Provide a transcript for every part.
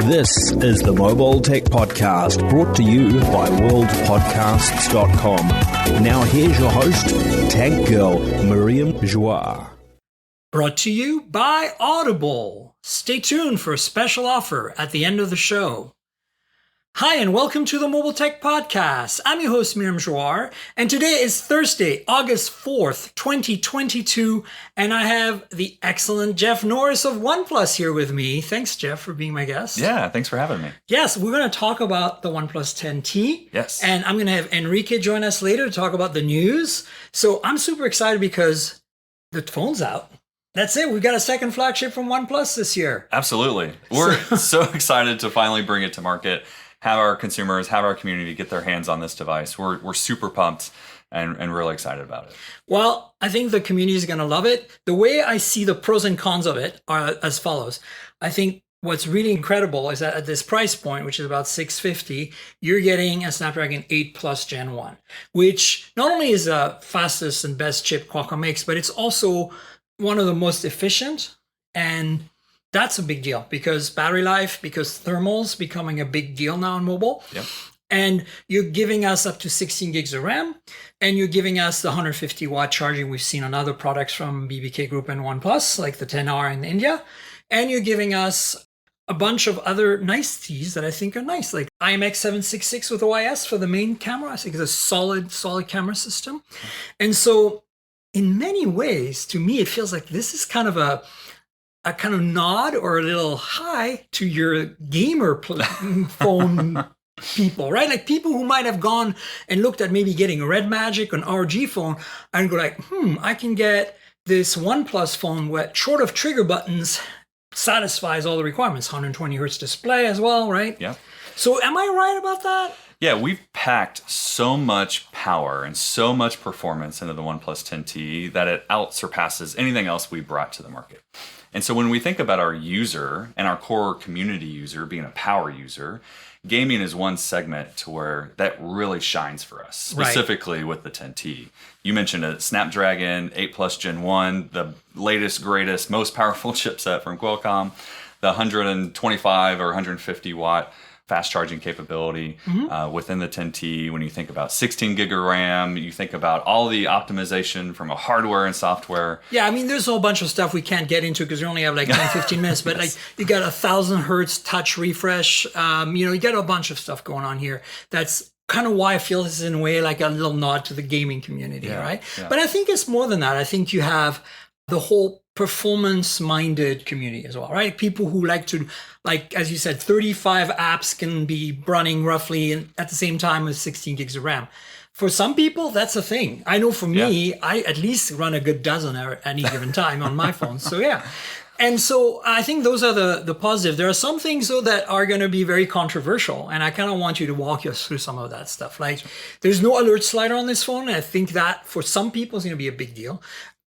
This is the Mobile Tech Podcast, brought to you by worldpodcasts.com. Now here's your host, Tech Girl, Miriam Joie. Brought to you by Audible. Stay tuned for a special offer at the end of the show. Hi, and welcome to the Mobile Tech Podcast. I'm your host, Miriam Joie, and today is Thursday, August 4th, 2022, and I have the excellent Jeff Norris of OnePlus here with me. Thanks, Jeff, for being my guest. Yeah, thanks for having me. Yes, we're going to talk about the OnePlus 10T. Yes. And I'm going to have Enrique join us later to talk about the news. So I'm super excited because the phone's out. That's it. We've got a second flagship from OnePlus this year. Absolutely. We're so excited to finally bring it to market, have our consumers, have our community get their hands on this device. We're super pumped and really excited about it. Well, I think the community is going to love it. The way I see the pros and cons of it are as follows. I think what's really incredible is that at this price point, which is about $650, you're getting a Snapdragon 8 Plus Gen 1, which not only is the fastest and best chip Qualcomm makes, but it's also one of the most efficient, and that's a big deal because battery life, because thermals becoming a big deal now on mobile. Yep. And you're giving us up to 16 gigs of RAM, and you're giving us the 150 watt charging we've seen on other products from BBK Group and OnePlus, like the 10R in India. And you're giving us a bunch of other niceties that I think are nice, like IMX766 with OIS for the main camera. I think it's a solid camera system. And so in many ways, to me, it feels like this is kind of a kind of nod or a little hi to your gamer phone people, right? Like people who might have gone and looked at maybe getting a Red Magic, an ROG phone, and go like, I can get this OnePlus phone where short of trigger buttons satisfies all the requirements, 120 hertz display as well, right? Yeah. So am I right about that? Yeah, we've packed so much power and so much performance into the OnePlus 10T that it outsurpasses anything else we brought to the market. And so when we think about our user and our core community user being a power user, gaming is one segment to where that really shines for us, specifically with the 10T. You mentioned a Snapdragon 8 Plus Gen 1, the latest, greatest, most powerful chipset from Qualcomm, the 125 or 150 watt fast charging capability within the 10T. When you think about 16 gig of RAM, you think about all the optimization from a hardware and software. Yeah, I mean, there's a whole bunch of stuff we can't get into because we only have like 10, 15 minutes, but like you got 1,000 hertz touch refresh. You got a bunch of stuff going on here. That's kind of why I feel this is in a way like a little nod to the gaming community, right? Yeah. But I think it's more than that. I think you have the whole performance-minded community as well, right? People who like to, like, as you said, 35 apps can be running roughly at the same time as 16 gigs of RAM. For some people, that's a thing. I know for me, I at least run a good dozen at any given time on my phone. So yeah. And so I think those are the positive. There are some things though that are going to be very controversial, and I kind of want you to walk us through some of that stuff. Like, there's no alert slider on this phone, and I think that for some people is going to be a big deal.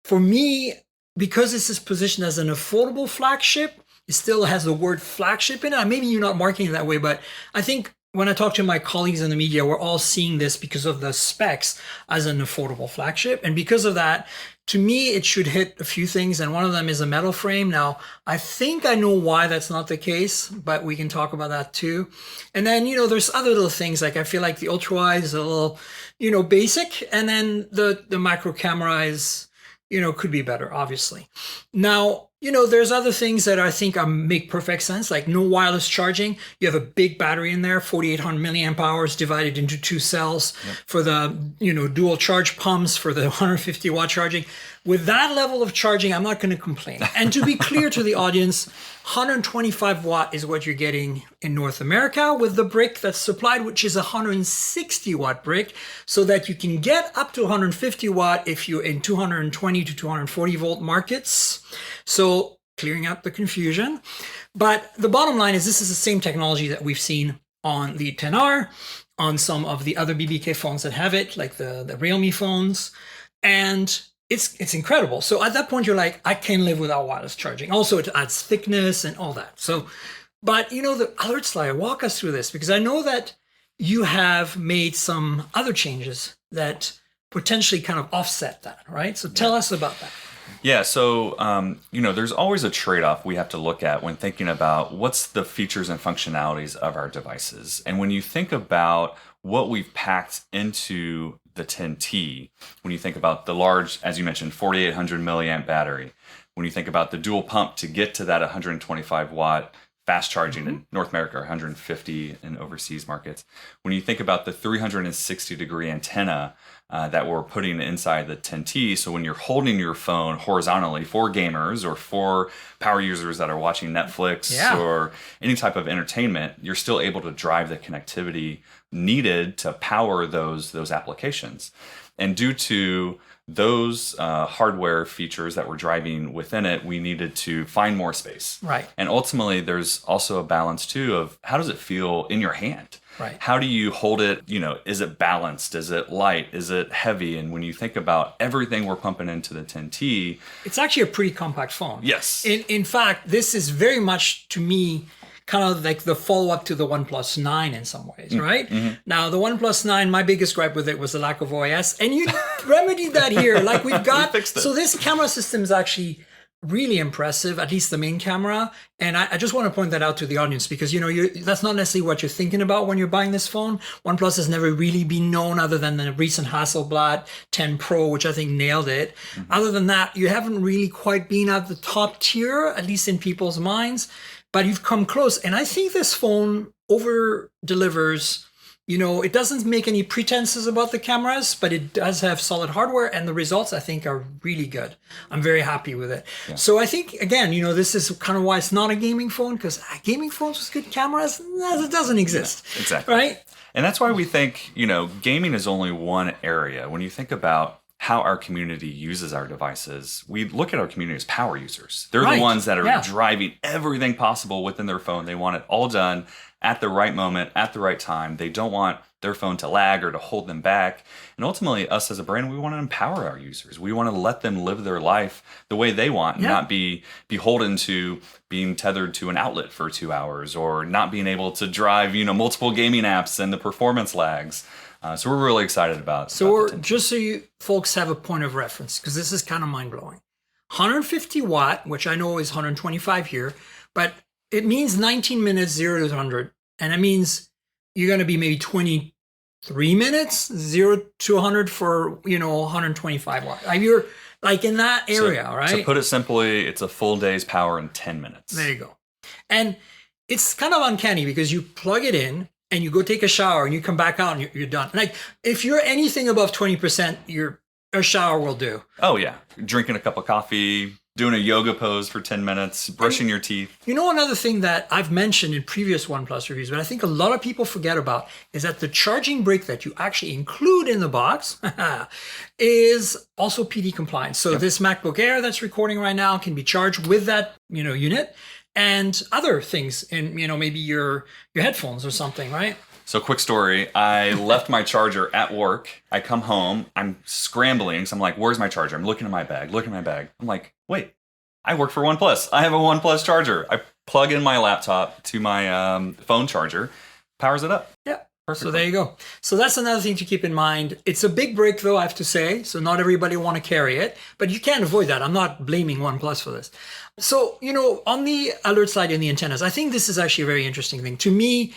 For me, because this is positioned as an affordable flagship, it still has the word flagship in it. Maybe you're not marketing it that way, but I think when I talk to my colleagues in the media, we're all seeing this because of the specs as an affordable flagship. And because of that, to me, it should hit a few things. And one of them is a metal frame. Now, I think I know why that's not the case, but we can talk about that too. And then, there's other little things. Like I feel like the ultra wide is a little, basic. And then the macro camera is, could be better, obviously. Now, there's other things that I think make perfect sense, like no wireless charging. You have a big battery in there, 4,800 milliamp hours divided into two cells for the, dual charge pumps for the 150 watt charging. With that level of charging, I'm not going to complain. And to be clear to the audience, 125 watt is what you're getting in North America with the brick that's supplied, which is a 160 watt brick, so that you can get up to 150 watt if you're in 220 to 240 volt markets. So clearing up the confusion. But the bottom line is this is the same technology that we've seen on the 10R, on some of the other BBK phones that have it, like the Realme phones. And it's incredible. So at that point, you're like, I can live without wireless charging. Also, it adds thickness and all that. So, but the alert slider, walk us through this, because I know that you have made some other changes that potentially kind of offset that, right? So tell us about that. Yeah, so there's always a trade-off we have to look at when thinking about what's the features and functionalities of our devices. And when you think about what we've packed into the 10T, when you think about the large, as you mentioned, 4,800 milliamp battery, when you think about the dual pump to get to that 125 watt fast charging in North America, 150 in overseas markets. When you think about the 360 degree antenna that we're putting inside the 10T, so when you're holding your phone horizontally for gamers or for power users that are watching Netflix or any type of entertainment, you're still able to drive the connectivity needed to power those applications. And due to those hardware features that we're driving within it, we needed to find more space. Right. And ultimately, there's also a balance too of how does it feel in your hand? Right. How do you hold it? Is it balanced? Is it light? Is it heavy? And when you think about everything we're pumping into the 10T, it's actually a pretty compact phone. Yes. In fact, this is very much, to me, kind of like the follow-up to the OnePlus 9 in some ways, right? Mm-hmm. Now, the OnePlus 9, my biggest gripe with it was the lack of OIS, and you remedied that here. Like we've got, so this camera system is actually really impressive, at least the main camera. And I just want to point that out to the audience because, that's not necessarily what you're thinking about when you're buying this phone. OnePlus has never really been known other than the recent Hasselblad 10 Pro, which I think nailed it. Mm-hmm. Other than that, you haven't really quite been at the top tier, at least in people's minds. But you've come close. And I think this phone over delivers. It doesn't make any pretenses about the cameras, but it does have solid hardware. And the results, I think, are really good. I'm very happy with it. Yeah. So I think, again, this is kind of why it's not a gaming phone, because gaming phones with good cameras, it doesn't exist. Yeah, exactly. Right? And that's why we think, gaming is only one area. When you think about how our community uses our devices, we look at our community as power users. They're the ones that are driving everything possible within their phone. They want it all done at the right moment, at the right time. They don't want their phone to lag or to hold them back. And ultimately, us as a brand, we want to empower our users. We want to let them live their life the way they want, and not be beholden to being tethered to an outlet for 2 hours or not being able to drive, multiple gaming apps and the performance lags. So we're really excited about. So just so you folks have a point of reference, because this is kind of mind blowing. 150 watt, which I know is 125 here, but it means 19 minutes 0 to 100, and it means you're going to be maybe 23 minutes 0 to 100 for 125 watt. You're like in that area, right? To put it simply, it's a full day's power in 10 minutes. There you go. And it's kind of uncanny because you plug it in and you go take a shower and you come back out and you're done. Like if you're anything above 20%, a shower will do. Oh yeah. Drinking a cup of coffee, doing a yoga pose for 10 minutes, brushing your teeth. Another thing that I've mentioned in previous OnePlus reviews, but I think a lot of people forget about, is that the charging brick that you actually include in the box is also PD compliant. So this MacBook Air that's recording right now can be charged with that, unit. And other things in, maybe your headphones or something, right? So quick story, I left my charger at work. I come home, I'm scrambling. So I'm like, where's my charger? I'm looking at my bag. I'm like, wait, I work for OnePlus. I have a OnePlus charger. I plug in my laptop to my phone charger, powers it up. Yeah. Perfect. So there you go. So that's another thing to keep in mind. It's a big brick, though, I have to say. So not everybody want to carry it, but you can't avoid that. I'm not blaming OnePlus for this. So, on the alert slide and the antennas, I think this is actually a very interesting thing. To me,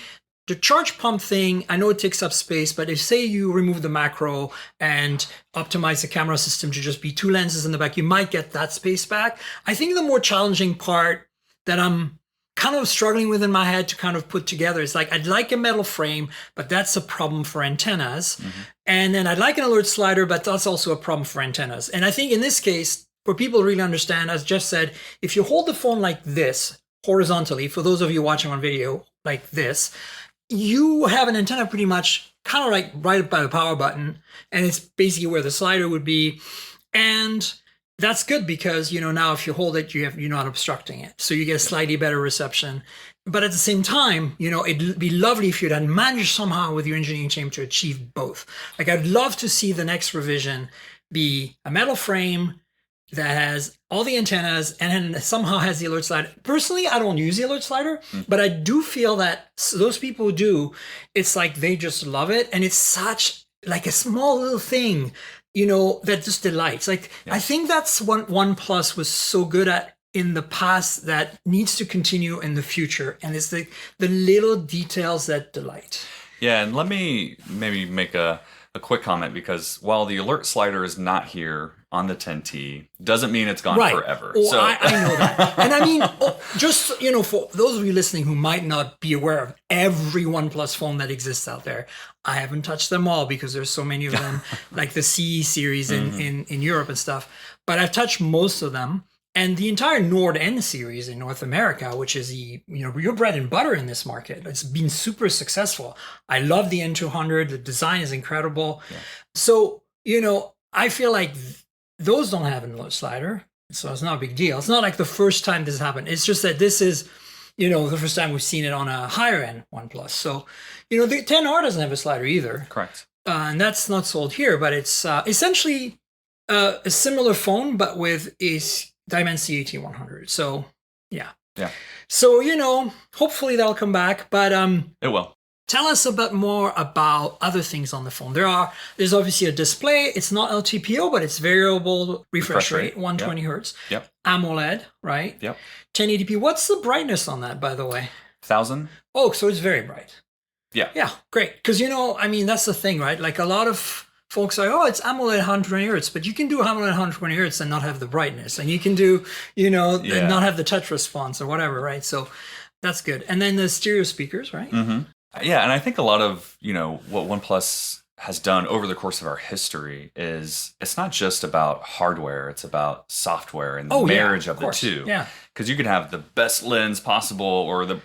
the charge pump thing, I know it takes up space, but if say you remove the macro and optimize the camera system to just be 2 lenses in the back, you might get that space back. I think the more challenging part that I'm kind of struggling with in my head to kind of put together is like, I'd like a metal frame, but that's a problem for antennas. Mm-hmm. And then I'd like an alert slider, but that's also a problem for antennas. And I think in this case, for people to really understand, as Jeff said, if you hold the phone like this, horizontally, for those of you watching on video, like this, you have an antenna pretty much kind of like right by the power button, and it's basically where the slider would be. And that's good because, now if you hold it, you're not obstructing it. So you get a slightly better reception. But at the same time, it'd be lovely if you'd had managed somehow with your engineering team to achieve both. Like I'd love to see the next revision be a metal frame that has all the antennas and somehow has the alert slider. Personally, I don't use the alert slider, but I do feel that those people who do, it's like they just love it. And it's such like a small little thing that just delights. Like, I think that's what OnePlus was so good at in the past that needs to continue in the future. And it's the little details that delight. Yeah, and let me maybe make a quick comment, because while the alert slider is not here on the 10T, doesn't mean it's gone forever. Oh, so I know that. And I mean, just, for those of you listening who might not be aware of every OnePlus phone that exists out there, I haven't touched them all because there's so many of them, like the CE series in Europe and stuff. But I've touched most of them. And the entire Nord N series in North America, which is your bread and butter in this market, it's been super successful. I love the N200. The design is incredible. Yeah. So, I feel like those don't have an alert slider. So it's not a big deal. It's not like the first time this happened. It's just that this is, the first time we've seen it on a higher end OnePlus. So, the 10R doesn't have a slider either. Correct. And that's not sold here, but it's essentially a similar phone, but with a Dimensity 18100. So, yeah. So, hopefully that'll come back, but it will. Tell us a bit more about other things on the phone. There's obviously a display. It's not LTPO, but it's variable refresh rate, 120 hertz. Yep. AMOLED, right? Yep. 1080p. What's the brightness on that, by the way? 1000. Oh, so it's very bright. Yeah. Yeah, great. Because, that's the thing, right? Like, a lot of folks say, it's AMOLED 120 hertz, but you can do AMOLED 120 hertz and not have the brightness. And you can do, and not have the touch response or whatever, right? So that's good. And then the stereo speakers, right? Mm-hmm. Yeah, and I think a lot of, what OnePlus has done over the course of our history is it's not just about hardware, it's about software and the marriage of the two. Yeah. Because you can have the best lens possible or the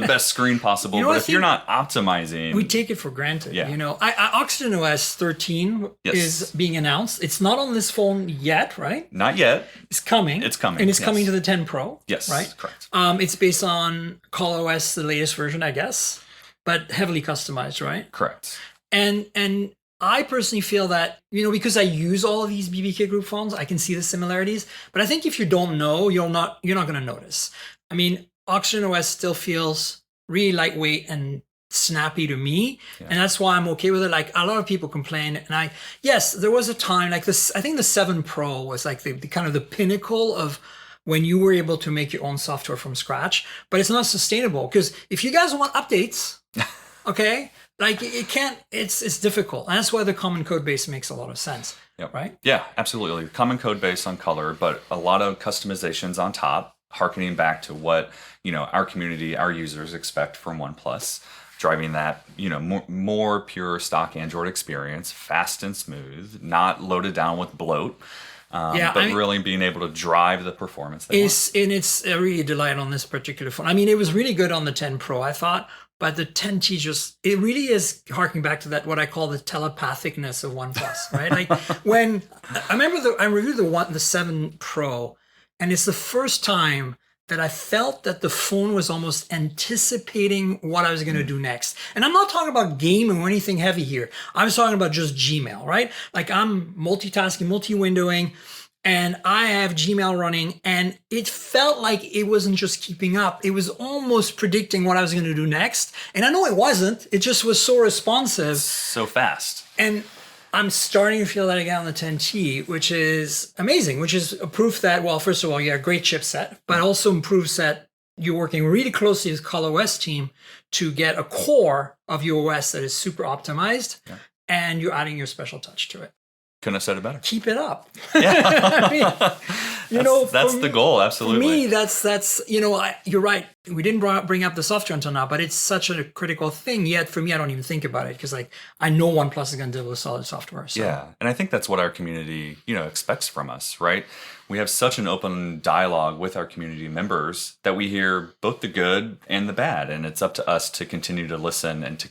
best screen possible, but if you're not optimizing, we take it for granted. Yeah. Oxygen OS 13 is being announced. It's not on this phone yet, right? Not yet. It's coming. It's coming. And it's coming to the 10 Pro. Yes. Right? Correct. It's based on ColorOS, the latest version, I guess, but heavily customized, right? Correct. And I personally feel that, because I use all of these BBK Group phones, I can see the similarities. But I think if you don't know, you're not going to notice. I mean, Oxygen OS still feels really lightweight and snappy to me. Yeah. And that's why I'm okay with it. Like, a lot of people complain. And there was a time like this. I think the 7 Pro was like the kind of the pinnacle of when you were able to make your own software from scratch. But it's not sustainable, because if you guys want updates, okay, like, it can't, it's difficult. And that's why the common code base makes a lot of sense. Yep. Right? Yeah, absolutely. Common code base on color, but a lot of customizations on top, harkening back to what, our community, our users expect from OnePlus, driving that, more pure stock Android experience, fast and smooth, not loaded down with bloat. Really being able to drive the performance. It's a really delight on this particular phone. I mean, it was really good on the 10 Pro, I thought, but the 10T it really is harking back to that, what I call the telepathicness of OnePlus, right? Like, when I reviewed the 7 Pro, and it's the first time that I felt that the phone was almost anticipating what I was going to do next. And I'm not talking about gaming or anything heavy here. I was talking about just Gmail, right? Like, I'm multitasking, multi-windowing, and I have Gmail running, and it felt like it wasn't just keeping up. It was almost predicting what I was going to do next. And I know it wasn't. It just was so responsive. So fast. And I'm starting to feel that again on the 10T, which is amazing, which is a proof that, well, first of all, you have a great chipset, but also proves that you're working really closely with ColorOS team to get a core of your OS that is super optimized, and you're adding your special touch to it. Couldn't have said it better. Keep it up. Yeah. I mean, that's the goal. Absolutely. For me, that's you're right. We didn't bring up the software until now, but it's such a critical thing. Yet for me, I don't even think about it, because I know OnePlus is going to deliver solid software. So. Yeah, and I think that's what our community expects from us, right? We have such an open dialogue with our community members that we hear both the good and the bad, and it's up to us to continue to listen and to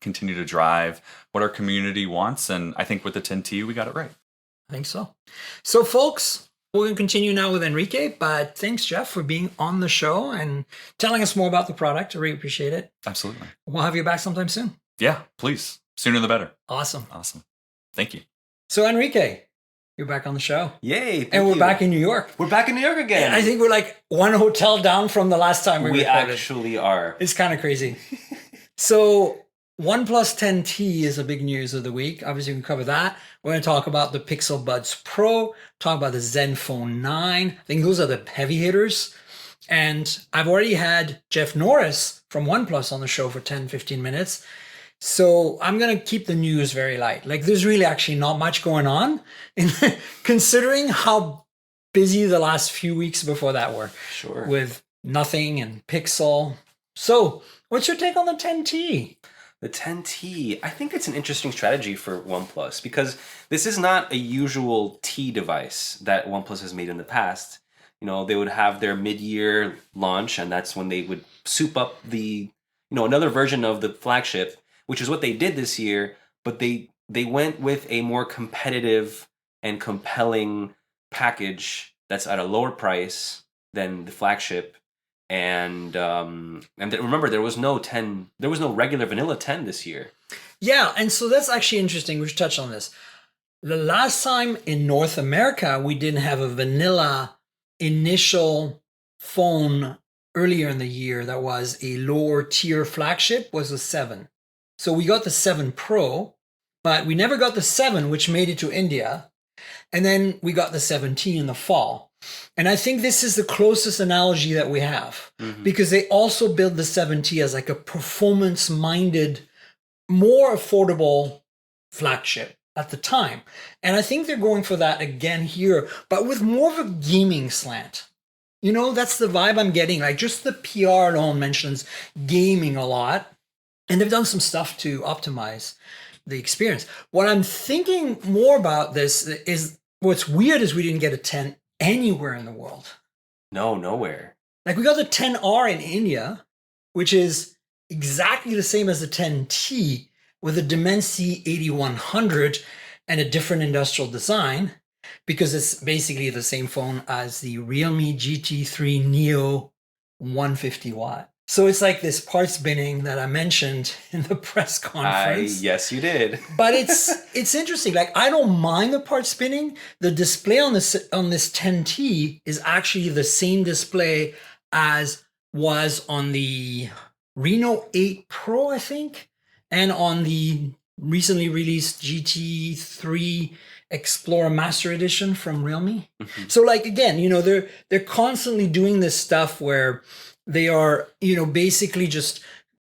continue to drive what our community wants. And I think with the 10T, we got it right. I think so. So, folks, we're going to continue now with Enrique, but thanks, Jeff, for being on the show and telling us more about the product. I really appreciate it. Absolutely. We'll have you back sometime soon. Yeah, please. Sooner the better. Awesome. Thank you. So, Enrique, you're back on the show. Yay. And we're back in New York. We're back in New York again. I think we're like one hotel down from the last time we recorded. We actually are. It's kind of crazy. So OnePlus 10T is a big news of the week. Obviously, we can cover that. We're going to talk about the Pixel Buds Pro, talk about the Zenfone 9. I think those are the heavy hitters. And I've already had Jeff Norris from OnePlus on the show for 10, 15 minutes. So I'm going to keep the news very light. Like, there's really actually not much going on, considering how busy the last few weeks before that were. Sure. With nothing and Pixel. So what's your take on the 10T? The 10T, I think it's an interesting strategy for OnePlus because this is not a usual T device that OnePlus has made in the past. You know, they would have their mid-year launch, and that's when they would soup up the, another version of the flagship, which is what they did this year, but they went with a more competitive and compelling package that's at a lower price than the flagship. And remember, there was no regular vanilla 10 this year. Yeah, and so that's actually interesting. We should touch on this. The last time in North America we didn't have a vanilla initial phone earlier in the year that was a lower tier flagship was the 7. So we got the 7 Pro, but we never got the 7, which made it to India. And then we got the 7T in the fall. And I think this is the closest analogy that we have, because they also build the 7T as like a performance-minded, more affordable flagship at the time. And I think they're going for that again here, but with more of a gaming slant. That's the vibe I'm getting. Like, just the PR alone mentions gaming a lot. And they've done some stuff to optimize the experience. What I'm thinking more about this is, what's weird is we didn't get a 10 anywhere in the world. No, nowhere. Like, we got the 10R in India, which is exactly the same as the 10T with a Dimensity 8100 and a different industrial design, because it's basically the same phone as the Realme GT3 Neo 150 watt. So it's like this parts binning that I mentioned in the press conference. Yes, you did. But it's interesting. Like, I don't mind the part spinning. The display on this 10T is actually the same display as was on the Reno 8 Pro, I think, and on the recently released GT3 Explorer Master Edition from Realme. So, like, again, they're constantly doing this stuff where they are, basically just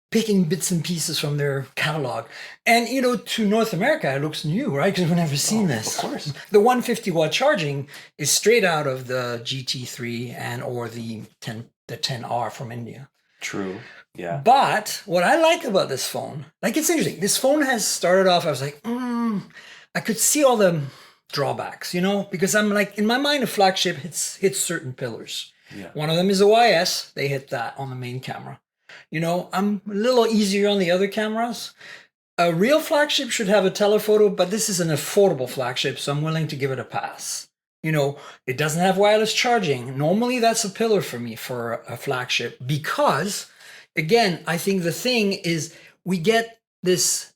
picking bits and pieces from their catalog. And, to North America, it looks new, right? Because we've never seen this. Of course. The 150 watt charging is straight out of the GT3 or the 10R from India. True. Yeah. But what I like about this phone, like, it's interesting. This phone has started off, I was like, I could see all the drawbacks, because I'm like, in my mind, a flagship hits certain pillars. Yeah. One of them is OIS. They hit that on the main camera. I'm a little easier on the other cameras. A real flagship should have a telephoto, but this is an affordable flagship, so I'm willing to give it a pass. It doesn't have wireless charging. Normally, that's a pillar for me for a flagship because, again, I think the thing is we get this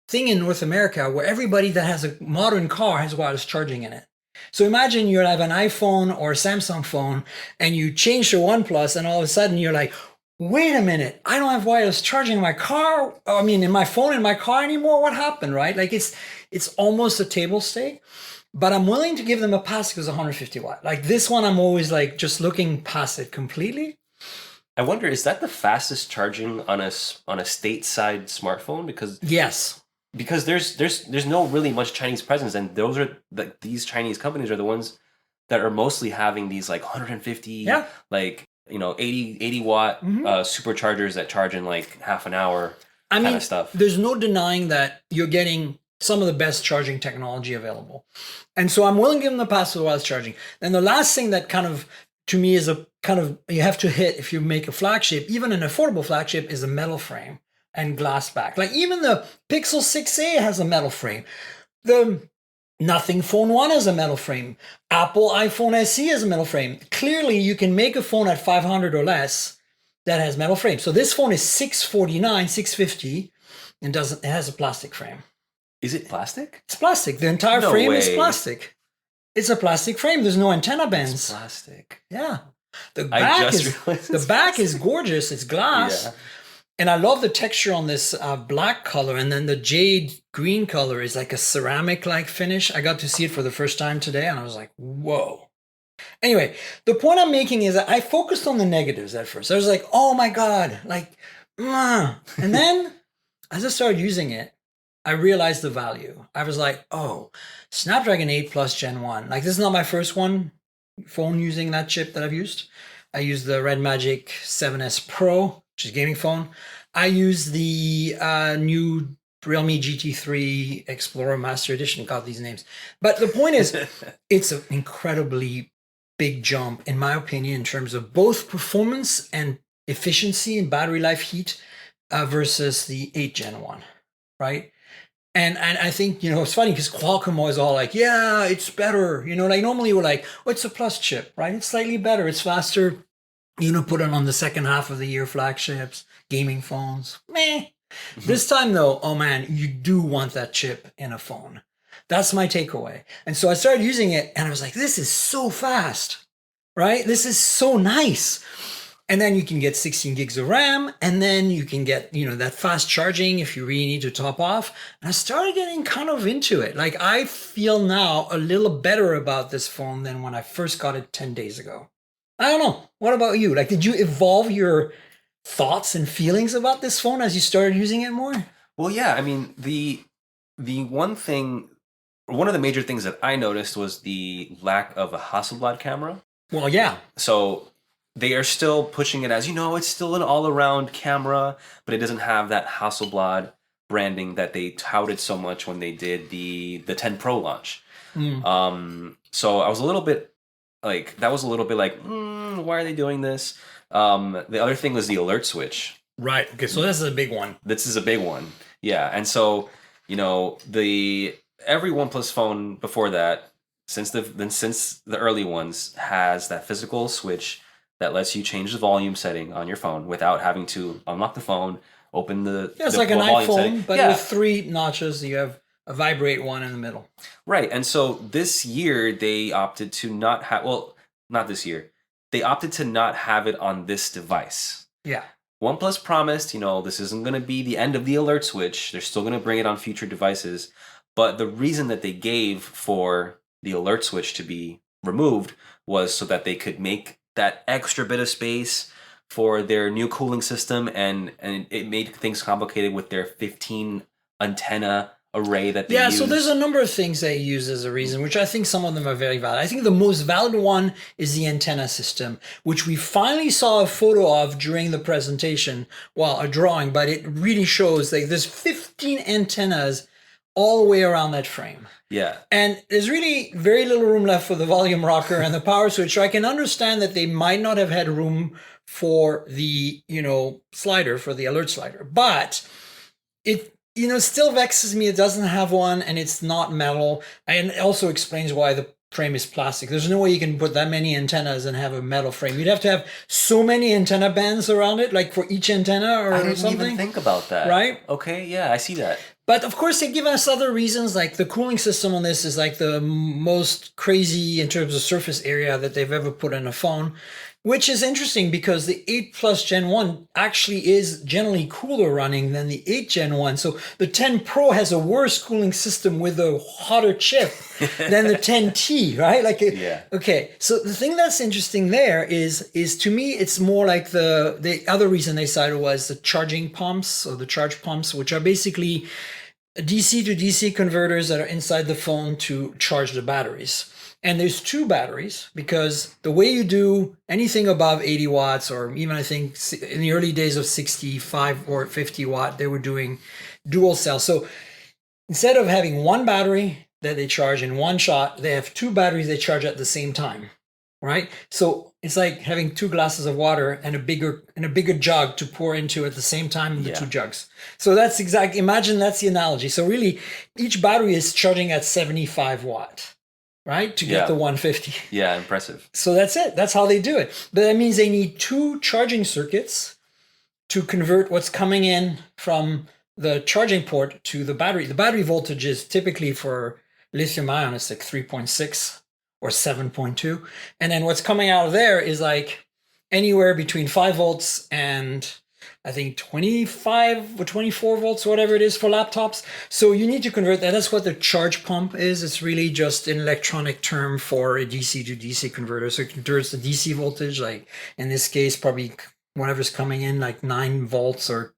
thing in North America where everybody that has a modern car has wireless charging in it. So imagine you have an iPhone or a Samsung phone and you change to OnePlus and all of a sudden you're like, wait a minute, I don't have wireless charging in my car. In my phone in my car anymore. What happened, right? Like, it's almost a table stake, but I'm willing to give them a pass because it's 150 watt. Like, this one, I'm always like just looking past it completely. I wonder, is that the fastest charging on a stateside smartphone? Because there's no really much Chinese presence, and those are these Chinese companies are the ones that are mostly having these like 150, 80 watt superchargers that charge in like half an hour kind of stuff. There's no denying that you're getting some of the best charging technology available, and so I'm willing to give them the pass for wireless charging. Then the last thing that kind of to me is a kind of you have to hit if you make a flagship, even an affordable flagship, is a metal frame and glass back. Like, even the Pixel 6a has a metal frame. The Nothing Phone 1 has a metal frame. Apple iPhone SE has a metal frame. Clearly, you can make a phone at 500 or less that has metal frame. So this phone is $649, $650, and it has a plastic frame. Is it plastic? It's plastic. The entire frame is plastic. It's a plastic frame. There's no antenna bands. It's plastic. Yeah. The back is gorgeous. It's glass. Yeah. And I love the texture on this black color, and then the jade green color is like a ceramic-like finish. I got to see it for the first time today, and I was like, whoa. Anyway, the point I'm making is that I focused on the negatives at first. I was like, oh my God, like, and then as I started using it, I realized the value. I was like, oh, Snapdragon 8 Plus Gen 1. Like, this is not my first phone using that chip that I've used. I used the Red Magic 7S Pro, which is a gaming phone. I use the new Realme GT3 Explorer Master Edition. Got these names. But the point is, it's an incredibly big jump, in my opinion, in terms of both performance and efficiency and battery life heat versus the 8 Gen 1, right? And I think, it's funny because Qualcomm was all like, yeah, it's better. Like normally we're like, oh, it's a Plus chip, right? It's slightly better. It's faster. Put it on the second half of the year flagships, gaming phones. Meh. This time though, oh man, you do want that chip in a phone. That's my takeaway. And so I started using it and I was like, this is so fast, right? This is so nice. And then you can get 16 gigs of RAM, and then you can get, that fast charging if you really need to top off. And I started getting kind of into it. Like, I feel now a little better about this phone than when I first got it 10 days ago. I don't know. What about you? Like, did you evolve your thoughts and feelings about this phone as you started using it more? Well, yeah. I mean, the one of the major things that I noticed was the lack of a Hasselblad camera. Well, yeah. So they are still pushing it as, it's still an all-around camera, but it doesn't have that Hasselblad branding that they touted so much when they did the 10 Pro launch. So I was a little bit like, why are they doing this? The other thing was the alert switch. Right. Okay. So this is a big one. This is a big one. Yeah. And so, every OnePlus phone before that, since the early ones, has that physical switch that lets you change the volume setting on your phone without having to unlock the phone, open the it's the like an volume iPhone, setting. but with 3 notches. You have a vibrate one in the middle. Right. And so this year they opted to not have, not this year. They opted to not have it on this device. Yeah. OnePlus promised, this isn't going to be the end of the alert switch. They're still going to bring it on future devices. But the reason that they gave for the alert switch to be removed was so that they could make that extra bit of space for their new cooling system, and it made things complicated with their 15 antenna array that they use. So there's a number of things they use as a reason, which I think some of them are very valid. I think the most valid one is the antenna system, which we finally saw a photo of during the presentation, a drawing, but it really shows like there's 15 antennas all the way around that frame. Yeah. And there's really very little room left for the volume rocker and the power switch. So I can understand that they might not have had room for the, slider, for the alert slider. But it, still vexes me. It doesn't have one and it's not metal. And it also explains why the frame is plastic. There's no way you can put that many antennas and have a metal frame. You'd have to have so many antenna bands around it, like for each antenna or something. I didn't even think about that. Right? Okay, yeah, I see that. But of course, they give us other reasons, like the cooling system on this is like the most crazy in terms of surface area that they've ever put in a phone, which is interesting because the 8 Plus Gen 1 actually is generally cooler running than the 8 Gen 1. So the 10 Pro has a worse cooling system with a hotter chip than the 10T, right? Yeah. Okay, so the thing that's interesting there is to me, it's more like the other reason they cited was the charging pumps or the charge pumps, which are basically DC to DC converters that are inside the phone to charge the batteries. And there's 2 batteries because the way you do anything above 80 watts, or even I think in the early days of 65 or 50 watt, they were doing dual cell. So instead of having one battery that they charge in one shot, they have 2 batteries they charge at the same time, right? So it's like having 2 glasses of water and a bigger jug to pour into at the same time in the 2 jugs. So that's imagine that's the analogy. So really each battery is charging at 75 watt, right? To get the 150. Yeah, impressive. So that's it. That's how they do it. But that means they need 2 charging circuits to convert what's coming in from the charging port to the battery. The battery voltage is typically for lithium ion, it's like 3.6 or 7.2. And then what's coming out of there is like anywhere between 5 volts and I think 25 or 24 volts, whatever it is for laptops. So you need to convert that. That's what the charge pump is. It's really just an electronic term for a DC to DC converter. So it converts the DC voltage, like in this case, probably whatever's coming in, like 9 volts or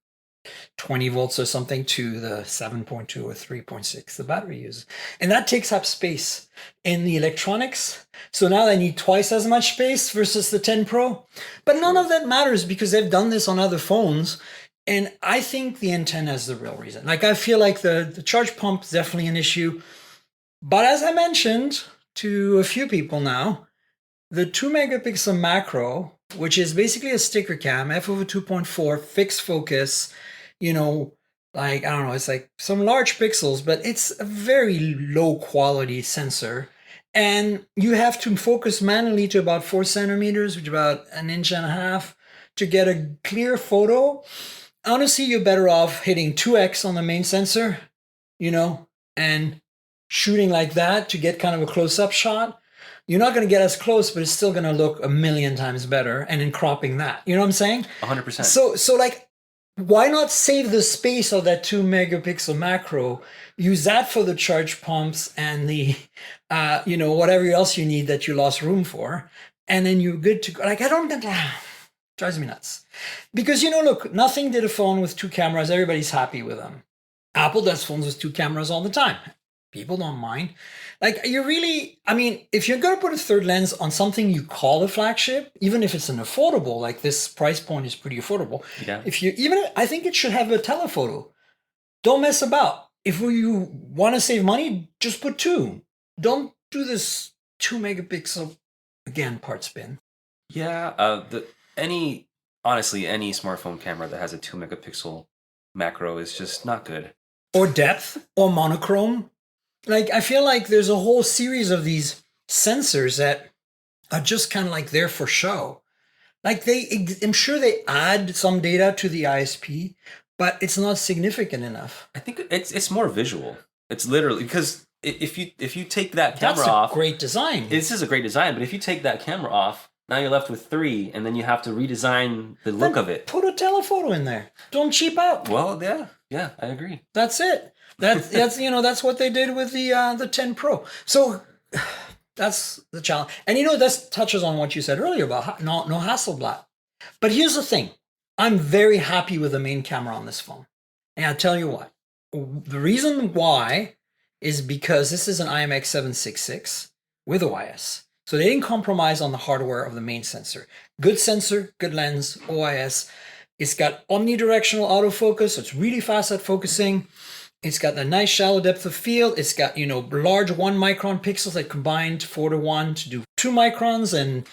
20 volts or something, to the 7.2 or 3.6 the battery uses. And that takes up space in the electronics. So now they need twice as much space versus the 10 Pro. But none of that matters because they've done this on other phones. And I think the antenna is the real reason. Like, I feel like the charge pump is definitely an issue. But as I mentioned to a few people now, the 2 megapixel macro, which is basically a sticker cam, f over 2.4, fixed focus, you know, like, I don't know, it's like some large pixels, but it's a very low quality sensor. And you have to focus manually to about 4 centimeters, which is about 1.5 inches, to get a clear photo. Honestly, you're better off hitting 2x on the main sensor, you know, and shooting like that to get kind of a close-up shot. You're not going to get as close, but it's still going to look a million times better. And in cropping that, you know what I'm saying? 100%. So like, why not save the space of that 2 megapixel macro? Use that for the charge pumps and the, you know, whatever else you need that you lost room for, and then you're good to go. Like, I don't, drives me nuts. Because, you know, look, nothing did a phone with 2 cameras. Everybody's happy with them. Apple does phones with 2 cameras all the time. People don't mind. Like, you really, I mean, if you're going to put a third lens on something you call a flagship, even if it's an affordable, like this price point is pretty affordable. Yeah. If you even, I think it should have a telephoto. Don't mess about. If you want to save money, just put 2. Don't do this 2 megapixel, again, part spin. Yeah. Honestly, any smartphone camera that has a 2 megapixel macro is just not good. Or depth, or monochrome. Like, I feel like there's a whole series of these sensors that are just kind of like there for show. Like, I'm sure they add some data to the ISP, but it's not significant enough. I think it's more visual. It's literally, because if you take that camera off, that's a great design. This is a great design, but if you take that camera off, now you're left with 3, and then you have to redesign the look of it. Put a telephoto in there. Don't cheap out. Well, yeah, I agree. That's it. That's you know, that's what they did with the 10 Pro. So that's the challenge. And you know, this touches on what you said earlier about no Hasselblad. But here's the thing. I'm very happy with the main camera on this phone. And I'll tell you what. The reason why is because this is an IMX766 with OIS. So they didn't compromise on the hardware of the main sensor. Good sensor, good lens, OIS. It's got omnidirectional autofocus, so it's really fast at focusing. It's got a nice shallow depth of field. It's got, you know, large 1 micron pixels that combined 4:1 to do 2 microns and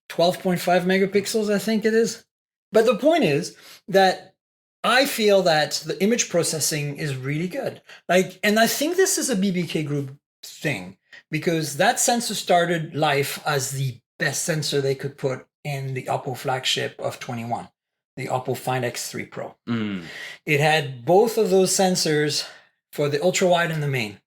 12.5 megapixels, I think it is. But the point is that I feel that the image processing is really good. Like, and I think this is a BBK Group thing, because that sensor started life as the best sensor they could put in the Oppo flagship of 21. The Oppo Find X3 Pro. It had both of those sensors for the ultra wide and the main,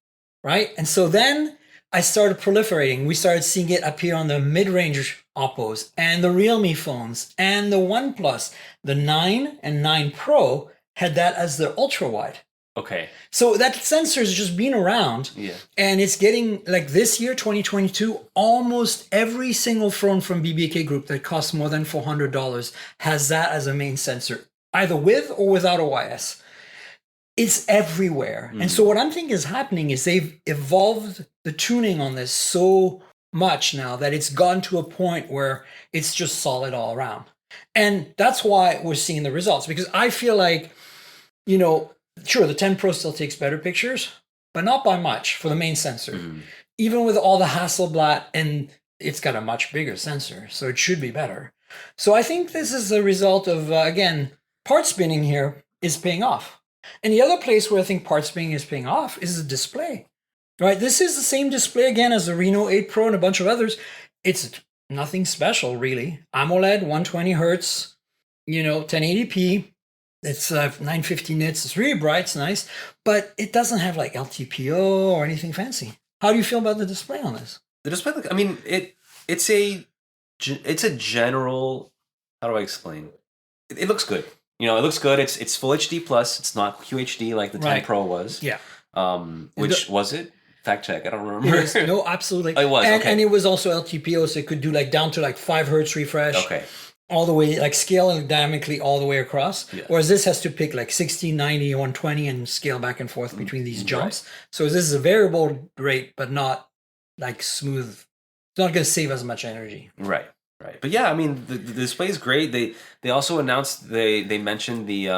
right? And so then I started proliferating. We started seeing it appear on the mid-range Oppos and the Realme phones and the OnePlus. The 9 and 9 Pro had that as their ultra wide. Okay. So that sensor has just been around, and it's getting, like, this year, 2022, almost every single phone from BBK Group that costs more than $400 has that as a main sensor, either with or without OIS. It's everywhere. And so what I'm thinking is happening is they've evolved the tuning on this so much now that it's gone to a point where it's just solid all around. And that's why we're seeing the results, because I feel like, you know, sure, the 10 Pro still takes better pictures, but not by much for the main sensor. Even with all the Hasselblad, and it's got a much bigger sensor, so it should be better. So I think this is a result of, again, part spinning here is paying off. And the other place where I think part spinning is paying off is the display. Right? This is the same display again as the Reno 8 Pro and a bunch of others. It's nothing special, really. AMOLED, 120 hertz, you know, 1080p. It's 950 nits. It's really bright. It's nice. But it doesn't have like LTPO or anything fancy. How do you feel about the display on this? The display, I mean, it's a general, how do I explain? It looks good. You know, it looks good. It's Full HD plus. It's not QHD like the 10 Right. Pro was. Yeah. Which was it? Fact check. I don't remember. It is, no, absolutely. Oh, it was, okay. And it was also LTPO, so it could do like down to like 5 hertz refresh. Okay. All the way, like scaling dynamically all the way across. Yeah. Whereas this has to pick like 60, 90, 120 and scale back and forth between these jumps. So this is a variable rate, but not like smooth. It's not going to save as much energy. Right. Right. But yeah, I mean, the display is great. They also announced, they mentioned the,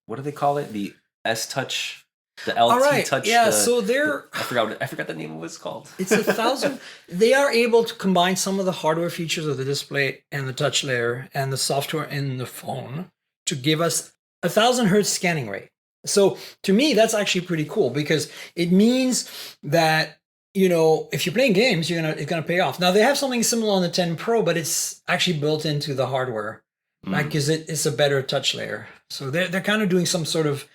what do they call it? The S Touch, the LT All right. Touch. Yeah. So they're, I forgot the name of what it's called. it's 1,000. They are able to combine some of the hardware features of the display and the touch layer and the software in the phone to give us 1,000 hertz scanning rate. So to me, that's actually pretty cool because it means that, you know, if you're playing games, it's gonna pay off. Now they have something similar on the 10 Pro, but it's actually built into the hardware, like because it's a better touch layer. So they're kind of doing some sort of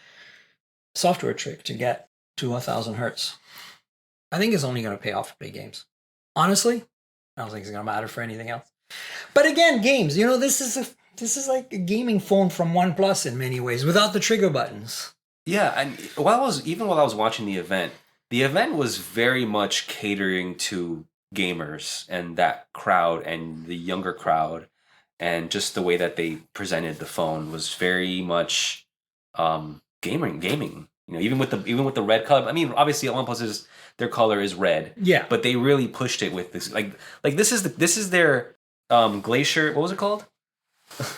software trick to get to 1,000 hertz. I think it's only gonna pay off to play games. Honestly, I don't think it's gonna matter for anything else. But again, games. You know, this is like a gaming phone from OnePlus in many ways, without the trigger buttons. Yeah, and while I was watching the event was very much catering to gamers and that crowd and the younger crowd, and just the way that they presented the phone was very much gaming. You know, even with the red color. I mean, obviously, OnePlus their color is red. Yeah. But they really pushed it with this. Like this is their Glacier. What was it called?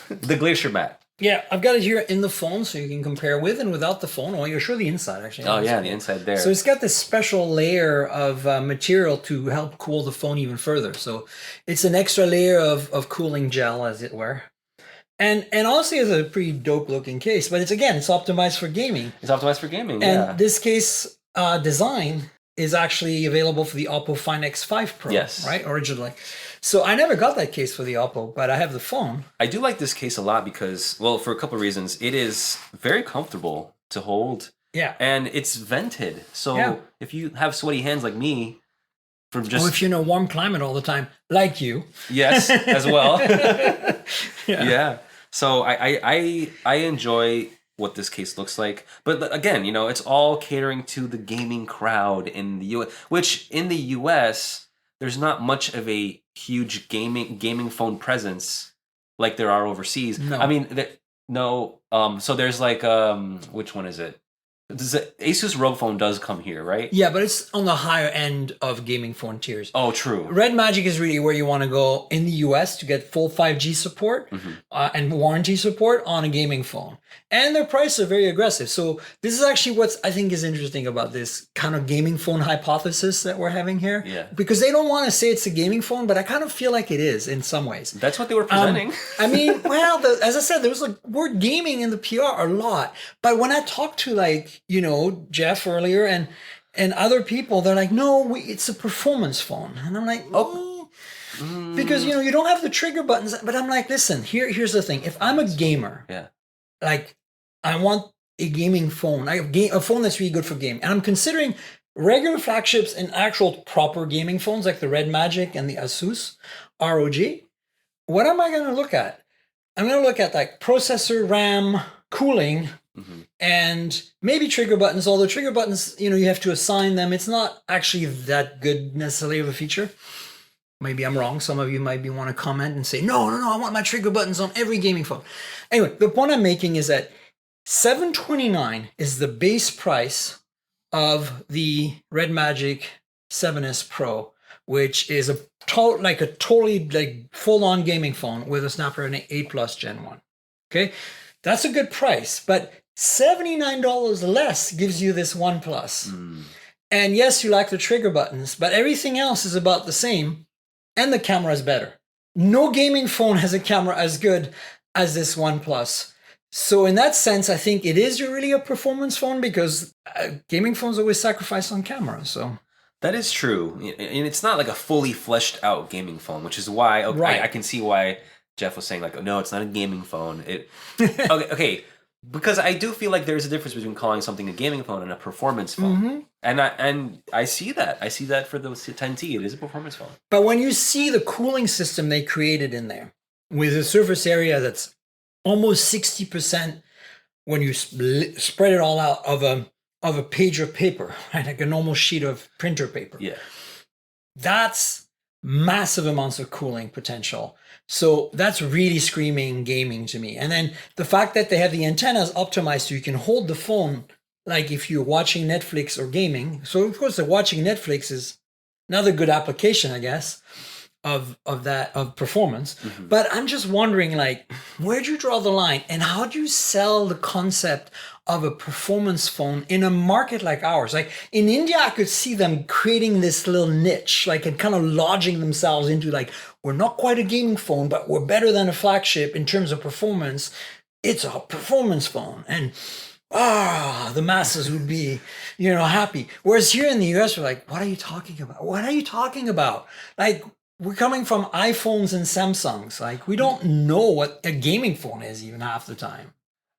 The Glacier Mat. Yeah, I've got it here in the phone so you can compare with and without the phone. Well, you're sure the inside actually. Oh yeah, the inside there. So it's got this special layer of material to help cool the phone even further. So it's an extra layer of cooling gel, as it were. And honestly, it's a pretty dope looking case. But it's optimized for gaming. It's optimized for gaming. And this case design is actually available for the Oppo Find X5 Pro. Yes. Right, originally. So I never got that case for the Oppo, but I have the phone. I do like this case a lot because, well, for a couple of reasons. It is very comfortable to hold. Yeah. And it's vented. So if you have sweaty hands like me, from just... Or if you're in a warm climate all the time, like you. Yes, as well. Yeah. So I enjoy what this case looks like. But again, you know, it's all catering to the gaming crowd in the US, which in the US, there's not much of a huge gaming phone presence like there are overseas. No. I mean, no. So there's like, which one is it? ASUS ROG Phone does come here, right? Yeah, but it's on the higher end of gaming phone tiers. Oh, true. Red Magic is really where you want to go in the US to get full 5G support and warranty support on a gaming phone. And their prices are very aggressive. So this is actually what I think is interesting about this kind of gaming phone hypothesis that we're having here. Yeah. Because they don't want to say it's a gaming phone, but I kind of feel like it is in some ways. That's what they were presenting. I mean, well, as I said, there was like word gaming in the PR a lot. But when I talked to like, you know, Jeff earlier and other people, they're like, no, it's a performance phone. And I'm like, because, you know, you don't have the trigger buttons. But I'm like, listen, here's the thing. If I'm a gamer, like I want a gaming phone, a phone that's really good for gaming. And I'm considering regular flagships and actual proper gaming phones like the Red Magic and the ASUS ROG. What am I going to look at? I'm going to look at like processor, RAM, cooling, and maybe trigger buttons. Although trigger buttons, you know, you have to assign them. It's not actually that good necessarily of a feature. Maybe I'm wrong. Some of you might want to comment and say, no, I want my trigger buttons on every gaming phone. Anyway, the point I'm making is that $729 is the base price of the Red Magic 7S Pro, which is a totally like full-on gaming phone with a Snapdragon 8 Plus Gen 1. Okay, that's a good price, but $79 less gives you this OnePlus. And yes, you like the trigger buttons, but everything else is about the same, and the camera is better. No gaming phone has a camera as good as this OnePlus. So in that sense, I think it is really a performance phone because gaming phones always sacrifice on camera. So that is true, and it's not like a fully fleshed out gaming phone, which is why I can see why Jeff was saying like, oh, no, it's not a gaming phone. Okay, because I do feel like there's a difference between calling something a gaming phone and a performance phone, and I see that. I see that for the 10T, it is a performance phone. But when you see the cooling system they created in there with a surface area that's almost 60% when you spread it all out of a page of paper, right? Like a normal sheet of printer paper. Yeah. That's massive amounts of cooling potential. So that's really screaming gaming to me. And then the fact that they have the antennas optimized so you can hold the phone like if you're watching Netflix or gaming. So of course the watching Netflix is another good application, I guess, of performance. Mm-hmm. But I'm just wondering, like, where'd you draw the line and how do you sell the concept of a performance phone in a market like ours? Like in India, I could see them creating this little niche, like, and kind of lodging themselves into like, we're not quite a gaming phone, but we're better than a flagship in terms of performance. It's a performance phone. And the masses would be, happy. Whereas here in the US, we're like, what are you talking about? What are you talking about? Like, we're coming from iPhones and Samsungs. Like, we don't know what a gaming phone is even half the time.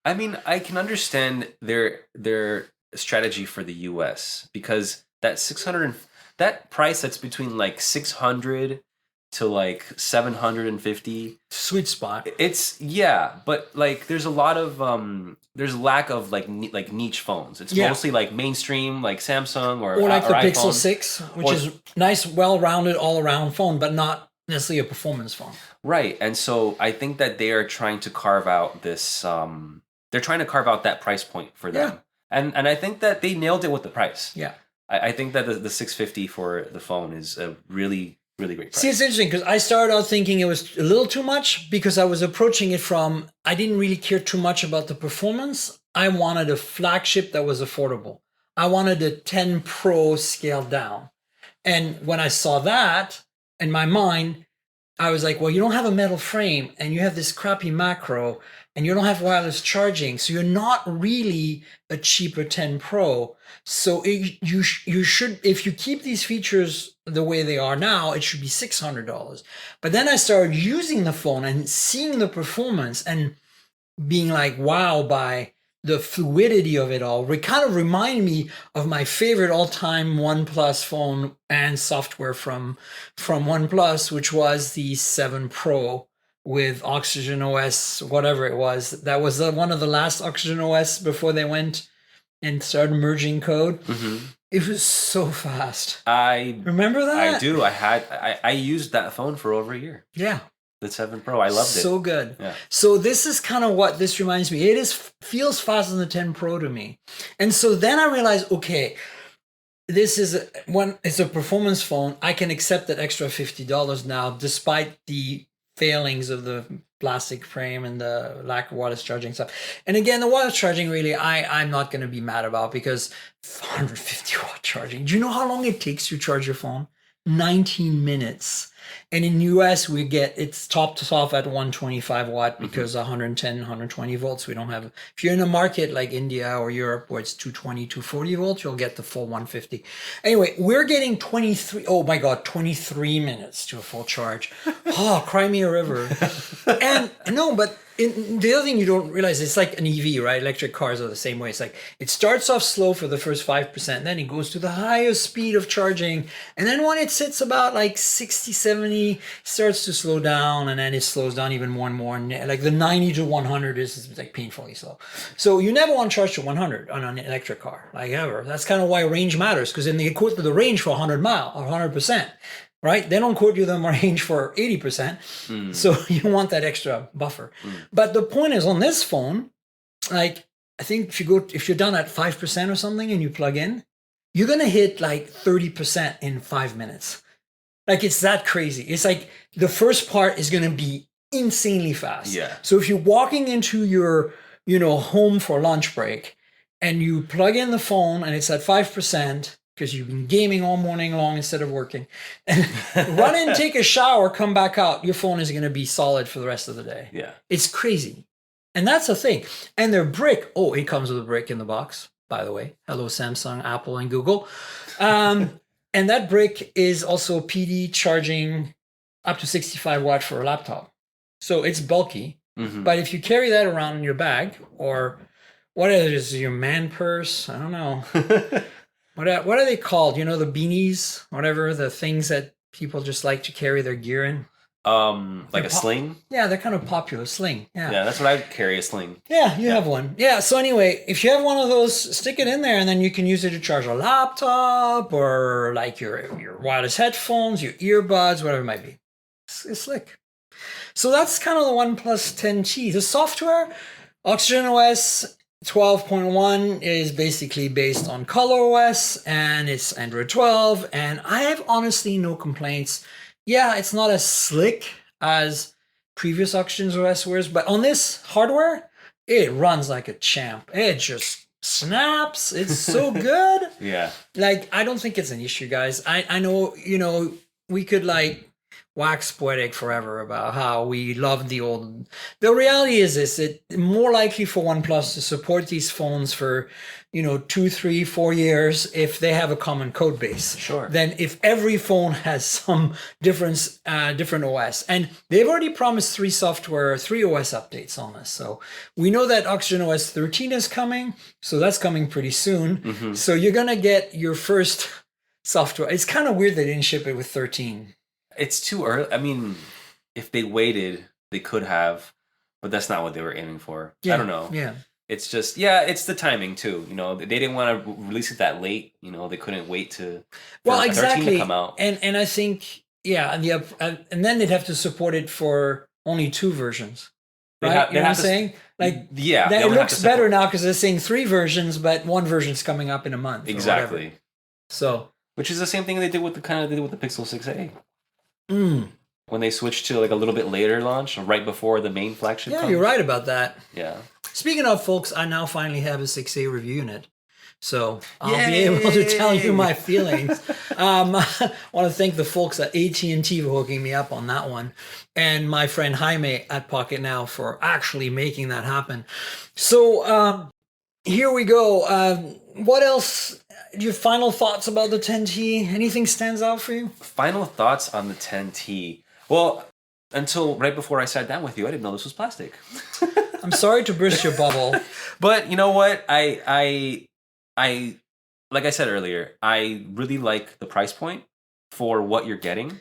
I mean, I can understand their strategy for the US because that 600 that price that's between like 600 to like 750 sweet spot. It's but like there's a lot of there's lack of like niche phones. It's mostly like mainstream like Samsung or like the iPhone. Pixel 6, which is nice, well-rounded, all-around phone, but not necessarily a performance phone. Right. And so I think that they are trying to carve out this they're trying to carve out that price point for them. And I think that they nailed it with the price. Yeah. I think that the 650 for the phone is a really great price. See, it's interesting because I started out thinking it was a little too much because I was approaching it from, I didn't really care too much about the performance. I wanted a flagship that was affordable. I wanted a 10 Pro scaled down. And when I saw that in my mind, I was like, well, you don't have a metal frame and you have this crappy macro and you don't have wireless charging. So you're not really a cheaper 10 Pro. So you should, if you keep these features the way they are now, it should be $600. But then I started using the phone and seeing the performance and being like, wow, by the fluidity of it all. It kind of reminded me of my favorite all-time OnePlus phone and software from OnePlus, which was the 7 Pro with Oxygen OS, whatever it was. That was one of the last Oxygen OS before they went and started merging code. Mm-hmm. It was so fast. I remember that. I do. I used that phone for over a year. Yeah. The 7 Pro. I loved it. So good. Yeah. So this is kind of what this reminds me. It feels faster than the 10 Pro to me. And so then I realized, okay, this is it's a performance phone. I can accept that extra $50 now, despite the failings of the plastic frame and the lack of wireless charging stuff. And again, the wireless charging really, I'm not going to be mad about because 150 watt charging. Do you know how long it takes to charge your phone? 19 minutes. And in the US, it's topped off at 125 watt because 110, 120 volts. We don't have, if you're in a market like India or Europe where it's 220, 240 volts, you'll get the full 150. Anyway, we're getting 23 minutes to a full charge. Oh, cry me a river. And no, but the other thing you don't realize, it's like an EV, right? Electric cars are the same way. It's like it starts off slow for the first 5%, then it goes to the highest speed of charging. And then when it sits about like 60, 70, starts to slow down, and then it slows down even more and more. And like the 90 to 100 is like painfully slow. So you never want to charge to 100 on an electric car, like ever. That's kind of why range matters, because then they quote the range for 100 mile or 100%. Right? They don't quote you the range for 80%. So you want that extra buffer. But the point is, on this phone, like, I think if you're done at 5% or something and you plug in, you're going to hit like 30% in 5 minutes. Like, it's that crazy. It's like the first part is going to be insanely fast. Yeah. So if you're walking into your, home for lunch break and you plug in the phone and it's at 5%, because you've been gaming all morning long instead of working, and run in, take a shower, come back out, your phone is going to be solid for the rest of the day. Yeah. It's crazy. And that's the thing. And their brick, it comes with a brick in the box, by the way. Hello, Samsung, Apple, and Google. And that brick is also PD charging up to 65 watt for a laptop. So it's bulky. Mm-hmm. But if you carry that around in your bag, or what is your man purse? I don't know. What are they called? The beanies, whatever, the things that people just like to carry their gear in. Like a sling. Yeah, they're kind of popular. Sling. Yeah, that's what I would carry, a sling. Yeah, you have one. Yeah, so anyway, if you have one of those, stick it in there and then you can use it to charge a laptop or like your wireless headphones, your earbuds, whatever it might be. It's slick. So that's kind of the OnePlus 10T. The software, Oxygen OS 12.1 is basically based on ColorOS and it's Android 12, and I have honestly no complaints. Yeah, it's not as slick as previous Oxygen OS was, but on this hardware, it runs like a champ. It just snaps. It's so good. Yeah. Like, I don't think it's an issue, guys. I know, we could like wax poetic forever about how we love the old. The reality is this: it's more likely for OnePlus to support these phones for 2, 3, 4 years if they have a common code base. Sure. Than if every phone has some different OS. And they've already promised 3 OS updates on this. So we know that Oxygen OS 13 is coming. So that's coming pretty soon. Mm-hmm. So you're gonna get your first software. It's kind of weird they didn't ship it with 13. It's too early. I mean, if they waited, they could have, but that's not what they were aiming for. Yeah. I don't know. Yeah. It's just, it's the timing too. They didn't want to release it that late. They couldn't wait for 13 to come out. And I think, and then they'd have to support it for only 2 versions. Right? You know what I'm saying? Like, it looks better now because they're saying 3 versions, but 1 version's coming up in a month. Exactly. So, which is the same thing they did with the Pixel 6a. Mm. When they switched to like a little bit later launch, right before the main flagship. Yeah, you're right about that. Yeah. Speaking of, folks, I now finally have a 6A review unit. So I'll be able to tell you my feelings. I want to thank the folks at AT&T for hooking me up on that one. And my friend Jaime at Pocket Now for actually making that happen. So here we go. What else? Your final thoughts about the 10T? Anything stands out for you? Final thoughts on the 10T. Well, until right before I sat down with you, I didn't know this was plastic. I'm sorry to burst your bubble. But you know what? I like I said earlier, I really like the price point for what you're getting.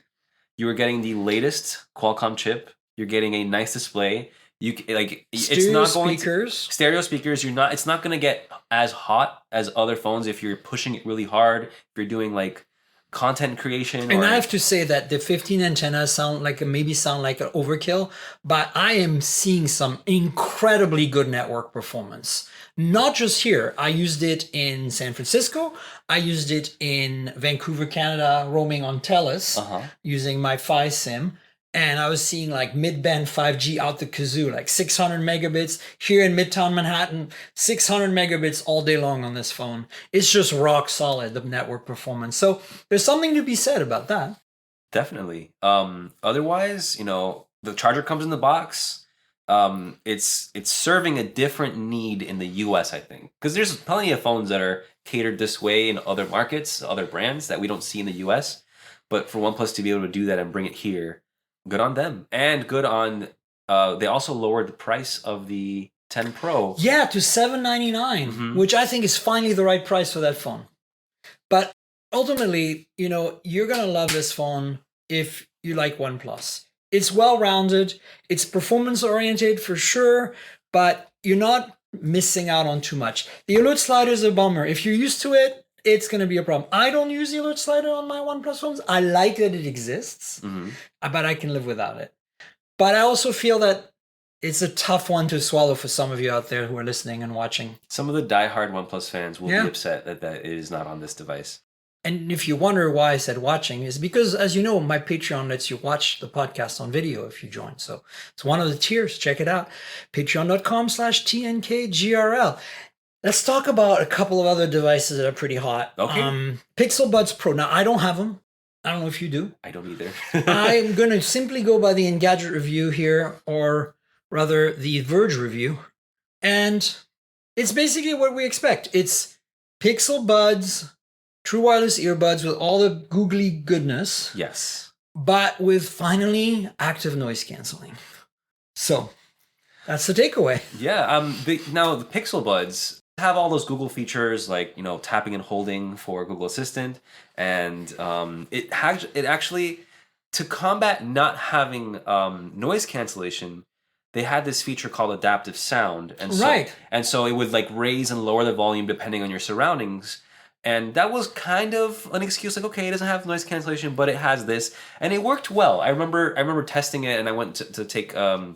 You are getting the latest Qualcomm chip. You're getting a nice display. It's not going to stereo speakers. It's not going to get as hot as other phones if you're pushing it really hard. If you're doing like content creation. And I have to say that the 15 antennas sound like an overkill, but I am seeing some incredibly good network performance. Not just here. I used it in San Francisco. I used it in Vancouver, Canada, roaming on Telus, using my Fi SIM. And I was seeing like mid-band 5G out the kazoo, like 600 megabits here in Midtown Manhattan, 600 megabits all day long on this phone. It's just rock solid, the network performance. So there's something to be said about that. Definitely. Otherwise, the charger comes in the box. It's serving a different need in the US, I think, because there's plenty of phones that are catered this way in other markets, other brands that we don't see in the US. But for OnePlus to be able to do that and bring it here, good on them. And good on, they also lowered the price of the 10 Pro. Yeah, to $799, which I think is finally the right price for that phone. But ultimately, you're going to love this phone if you like OnePlus. It's well-rounded. It's performance-oriented for sure, but you're not missing out on too much. The alert slider is a bummer. If you're used to it, it's going to be a problem. I don't use the alert slider on my OnePlus phones. I like that it exists, but I can live without it. But I also feel that it's a tough one to swallow for some of you out there who are listening and watching. Some of the diehard OnePlus fans will be upset that it is not on this device. And if you wonder why I said watching, is because, as you know, my Patreon lets you watch the podcast on video if you join. So it's one of the tiers. Check it out. Patreon.com/TNKGRL. Let's talk about a couple of other devices that are pretty hot. Okay. Pixel Buds Pro. Now, I don't have them. I don't know if you do. I don't either. I'm going to simply go by the Engadget review here, or rather the Verge review. And it's basically what we expect. It's Pixel Buds, true wireless earbuds with all the googly goodness. Yes. But with finally active noise canceling. So that's the takeaway. Yeah. Now the Pixel Buds have all those Google features like tapping and holding for Google Assistant, and it actually to combat not having noise cancellation, they had this feature called adaptive sound, and so it would like raise and lower the volume depending on your surroundings. And that was kind of an excuse, like, okay, it doesn't have noise cancellation, but it has this, and it worked well. I remember testing it, and I went to take my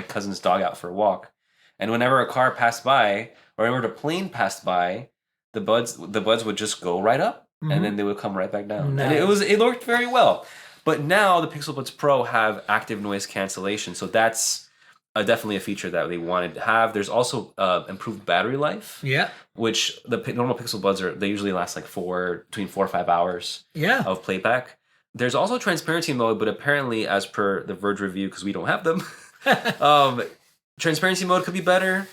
cousin's dog out for a walk, and whenever a car passed by or whenever a plane passed by, the buds would just go right up, and then they would come right back down, and it worked very well. But now the Pixel Buds Pro have active noise cancellation, so that's definitely a feature that they wanted to have. There's also improved battery life. Yeah. Which the normal Pixel Buds they usually last like between 4 or 5 hours. Yeah. Of playback. There's also transparency mode, but apparently, as per the Verge review, because we don't have them, transparency mode could be better.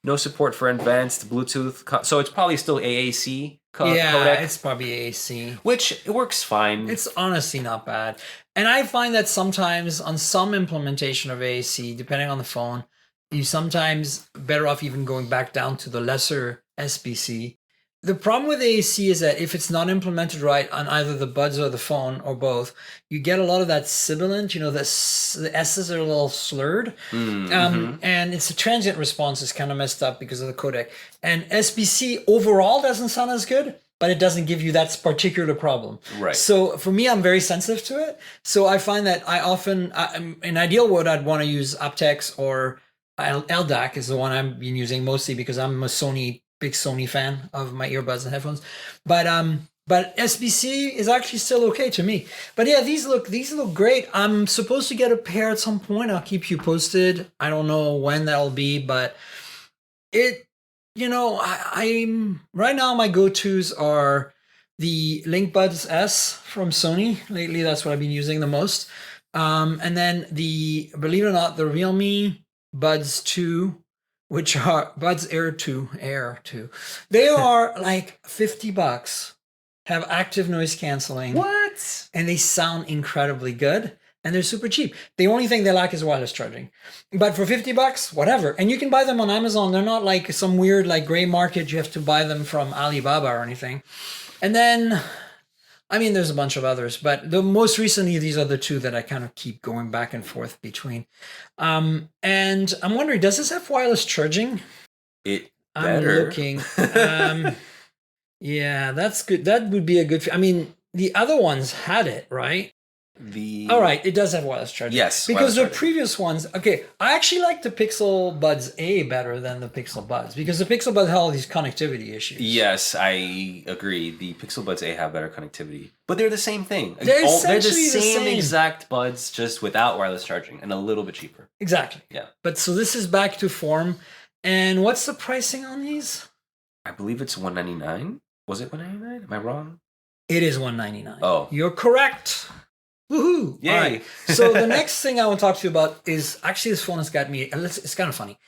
No support for advanced Bluetooth, so it's probably still AAC. Codec. It's probably AAC. Which it works fine. It's honestly not bad. And I find that sometimes on some implementation of AAC, depending on the phone, you sometimes better off even going back down to the lesser SBC. The problem with AAC is that if it's not implemented right on either the buds or the phone or both, you get a lot of that sibilant, the S's are a little slurred. And it's a transient response is kind of messed up because of the codec. And SBC overall doesn't sound as good, but it doesn't give you that particular problem. Right. So for me, I'm very sensitive to it. So I find that I often, in ideal world, I'd want to use aptX or LDAC is the one I've been using mostly because I'm a big Sony fan of my earbuds and headphones. But SBC is actually still okay to me. But yeah, these look great. I'm supposed to get a pair at some point. I'll keep you posted. I don't know when that'll be, but I'm right now my go-tos are the Link Buds S from Sony. Lately, that's what I've been using the most. And then believe it or not, the Realme Buds 2, which are Buds Air 2. They are like $50, have active noise canceling. What? And they sound incredibly good. And they're super cheap. The only thing they lack is wireless charging. But for $50, whatever. And you can buy them on Amazon. They're not like some weird like gray market. You have to buy them from Alibaba or anything. And then, there's a bunch of others. But the most recently, these are the two that I kind of keep going back and forth between. And I'm wondering, does this have wireless charging? It better. I'm looking. Yeah, that's good. That would be a good... the other ones had it, right? All right, it does have wireless charging. Yes, because the previous ones. Okay, I actually like the Pixel Buds A better than the Pixel Buds because the Pixel Buds have all these connectivity issues. Yes, I agree. The Pixel Buds A have better connectivity, but they're the same thing. They're the same exact buds, just without wireless charging and a little bit cheaper. Exactly. Yeah. But so this is back to form, and what's the pricing on these? I believe it's $199. Was it $199? Am I wrong? It is $199. Oh, you're correct. Woohoo! Yay. All right. So the next thing I want to talk to you about is actually this phone has got me. It's kind of funny.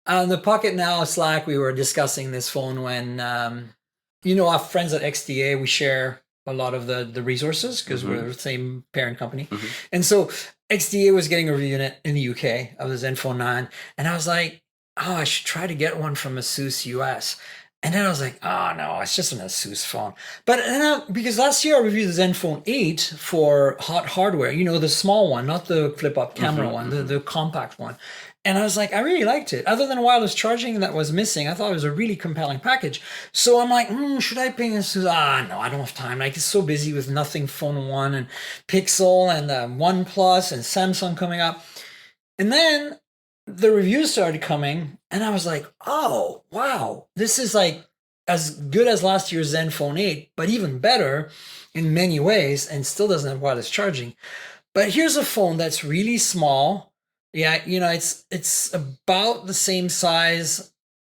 On the Pocket Now Slack, we were discussing this phone when, our friends at XDA, we share a lot of the resources because we're the same parent company. And so XDA was getting a review unit in the UK of the Zenfone 9. And I was like, I should try to get one from ASUS US. And then I was like, oh no, it's just an ASUS phone. But because last year I reviewed the Zenfone 8 for hot hardware, the small one, not the flip-up camera one, the compact one. And I was like, I really liked it. Other than wireless charging that was missing, I thought it was a really compelling package. So I'm like, should I ping ASUS? No, I don't have time. Like, it's so busy with Nothing Phone 1 and Pixel and OnePlus and Samsung coming up. And then the reviews started coming, and I was like, oh, wow, this is like as good as last year's Zenfone 8, but even better in many ways, and still doesn't have wireless charging. But here's a phone that's really small. Yeah, it's about the same size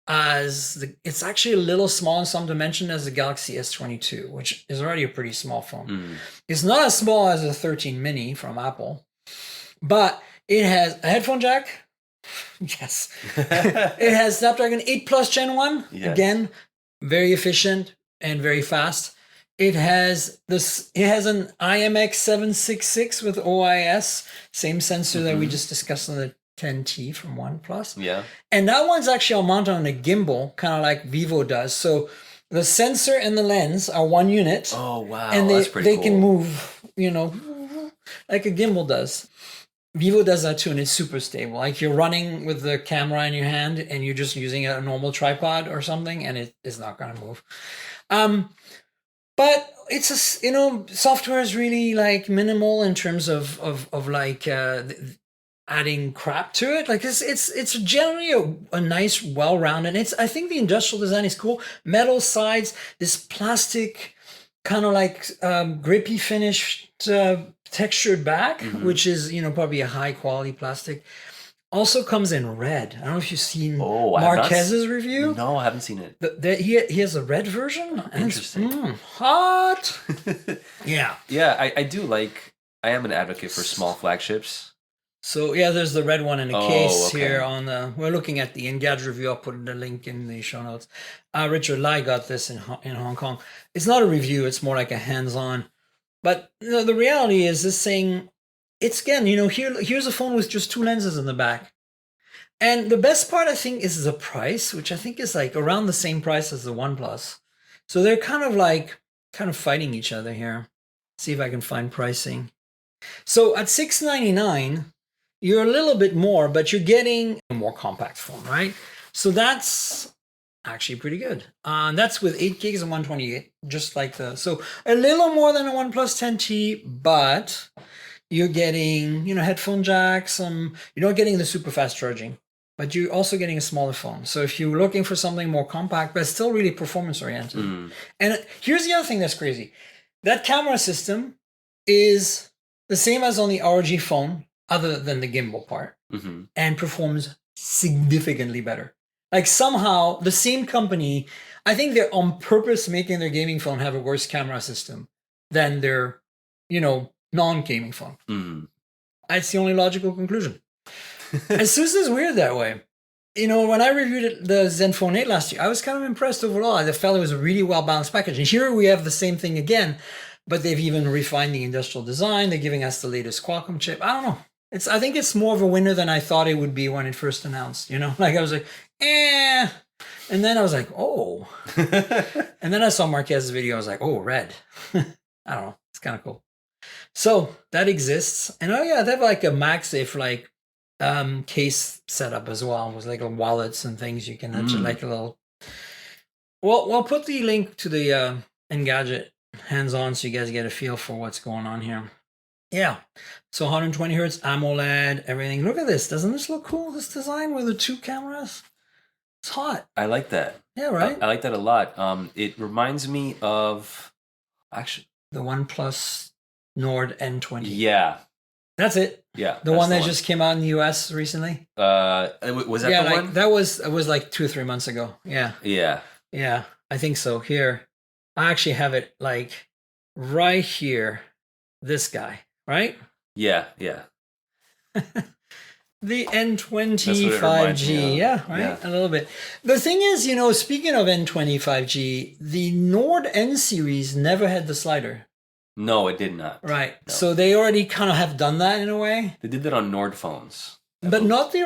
as it's actually a little small in some dimension as the Galaxy S22, which is already a pretty small phone. It's not as small as the 13 mini from Apple, but it has a headphone jack. Yes. It has Snapdragon 8 Plus Gen 1. Yes. Again, very efficient and very fast. It has an IMX766 with OIS, same sensor that we just discussed on the 10T from OnePlus. Yeah. And that one's actually mounted on a gimbal, kind of like Vivo does. So The sensor and the lens are one unit. Oh wow, and that's pretty cool. they can move, like a gimbal does. Vivo does that too, and it's super stable. Like you're running with the camera in your hand, and you're just using a normal tripod or something, and it is not going to move. But it's software is really like minimal in terms of like adding crap to it. Like it's generally a nice, well-rounded. I think the industrial design is cool. Metal sides, this plastic kind of like grippy finished textured back, which is probably a high quality plastic. Also comes in red. I don't know if you've seen Marquez's review. No, I haven't seen it. He has a red version. Interesting. Hot. Yeah. Yeah, I do like. I am an advocate for small flagships. So yeah, there's the red one in the case okay. here on the. We're looking at the Engadget review. I'll put the link in the show notes. Richard Lai got this in Hong Kong. It's not a review. It's more like a hands-on. But the reality is this thing. It's again, here's a phone with just two lenses in the back. And the best part, I think, is the price, which I think is like around the same price as the OnePlus. So they're kind of fighting each other here. See if I can find pricing. So at $699, you're a little bit more, but you're getting a more compact phone, right? So actually pretty good. That's with 8 gigs and 128, just like so a little more than a OnePlus 10T, but you're getting, headphone jacks. You're not getting the super fast charging, but you're also getting a smaller phone. So if you're looking for something more compact, but still really performance oriented. And here's the other thing that's crazy. That camera system is the same as on the ROG phone, other than the gimbal part, and performs significantly better. Like somehow the same company, I think they're on purpose making their gaming phone have a worse camera system than their, non-gaming phone. That's the only logical conclusion. ASUS is weird that way. When I reviewed the Zenfone 8 last year, I was kind of impressed overall. I felt it was a really well-balanced package. And here we have the same thing again, but they've even refined the industrial design. They're giving us the latest Qualcomm chip. I don't know. I think it's more of a winner than I thought it would be when it first announced. Like I was like, eh. And then I was like, oh. And then I saw Marquez's video. I was like, oh, red. I don't know. It's kind of cool. So that exists. And they have like a MagSafe like case setup as well with like wallets and things you can actually like a little. Well, we'll put the link to the Engadget hands-on so you guys get a feel for what's going on here. Yeah. So 120 hertz AMOLED, everything. Look at this. Doesn't this look cool? This design with the two cameras. It's hot. I like that. Yeah, right? I like that a lot. It reminds me of actually the OnePlus Nord N20. Yeah. That's it. Yeah. The one that just came out in the US recently. Was that the one? It was like 2 or 3 months ago. Yeah. Yeah. Yeah. I think so. Here. I actually have it like right here. This guy, right? Yeah. The N20 5G. Yeah, right? Yeah. A little bit. The thing is, speaking of N20 5G, the Nord N series never had the slider. No, it did not. Right. No. So they already kind of have done that in a way. They did that on Nord phones. But not the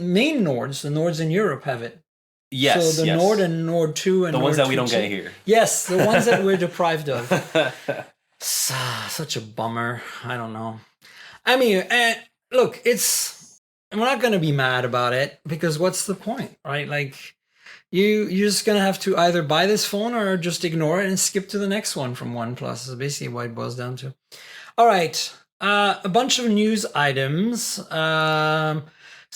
main Nords. The Nords in Europe have it. Yes. So the Nord and Nord 2 and the Nord ones that we 2, don't get here. Yes, the ones that we're deprived of. Such a bummer. I don't know. I mean, look, we're not going to be mad about it because what's the point, right? Like, you're just going to have to either buy this phone or just ignore it and skip to the next one from OnePlus. Is basically what it boils down to. All right. A bunch of news items. So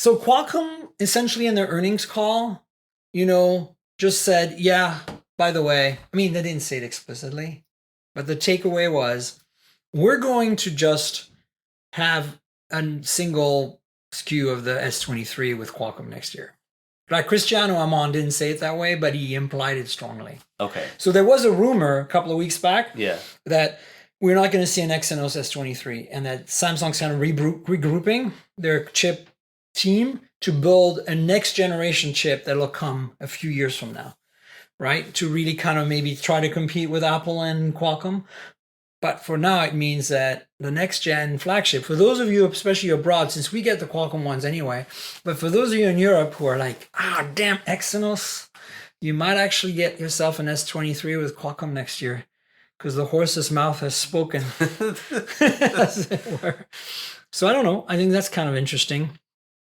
Qualcomm, essentially in their earnings call, just said, yeah, by the way, I mean, they didn't say it explicitly, but the takeaway was, we're going to just have a single SKU of the S23 with Qualcomm next year. Like Cristiano Amon didn't say it that way, but he implied it strongly. Okay. So there was a rumor a couple of weeks back that we're not going to see an Exynos S23 and that Samsung's kind of regrouping their chip team to build a next generation chip that'll come a few years from now, right? To really kind of maybe try to compete with Apple and Qualcomm. But for now, it means that the next gen flagship, for those of you, especially abroad, since we get the Qualcomm ones anyway, but for those of you in Europe who are like, damn Exynos, you might actually get yourself an S23 with Qualcomm next year, because the horse's mouth has spoken, as it were. So I don't know. I think that's kind of interesting.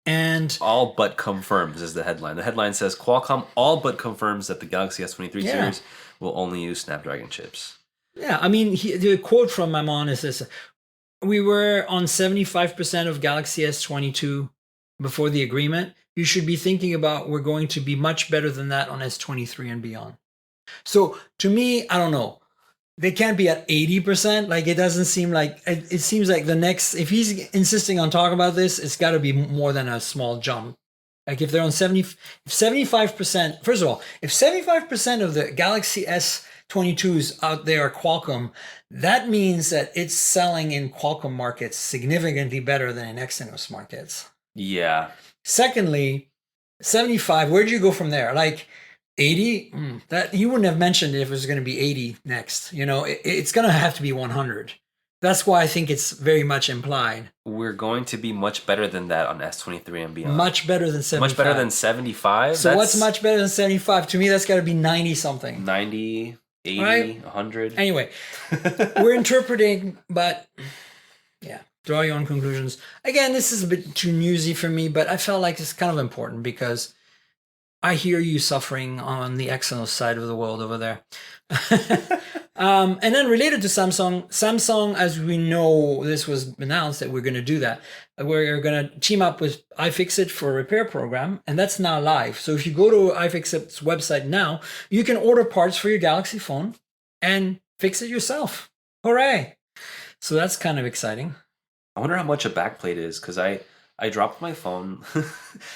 And all but confirms is the headline. The headline says Qualcomm all but confirms that the Galaxy S23 series will only use Snapdragon chips. Yeah, I mean, the quote from Maman is this: "We were on 75% of Galaxy S22 before the agreement. You should be thinking about we're going to be much better than that on S23 and beyond." So to me, I don't know. They can't be at 80%. Like, it doesn't seem like, it seems like the next, if he's insisting on talking about this, it's got to be more than a small jump. Like, if they're on 75%, first of all, if 75% of the Galaxy S22s out there are Qualcomm, that means that it's selling in Qualcomm markets significantly better than in Exynos markets. Yeah. Secondly, 75, where'd you go from there? Like, 80, that you wouldn't have mentioned it if it was going to be 80 next. You know, it's going to have to be 100. That's why I think it's very much implied. We're going to be much better than that on S23 and beyond. Much better than 75. Much better than 75? So what's much better than 75? To me, that's got to be 90 something. 90, 80, right? 100. Anyway, we're interpreting, but yeah, draw your own conclusions. Again, this is a bit too newsy for me, but I felt like it's kind of important because I hear you suffering on the Exynos side of the world over there. And then related to Samsung, as we know, this was announced that we're going to do that. We're going to team up with iFixit for a repair program, and that's now live. So if you go to iFixit's website now, you can order parts for your Galaxy phone and fix it yourself. Hooray! So that's kind of exciting. I wonder how much a backplate is, because I dropped my phone.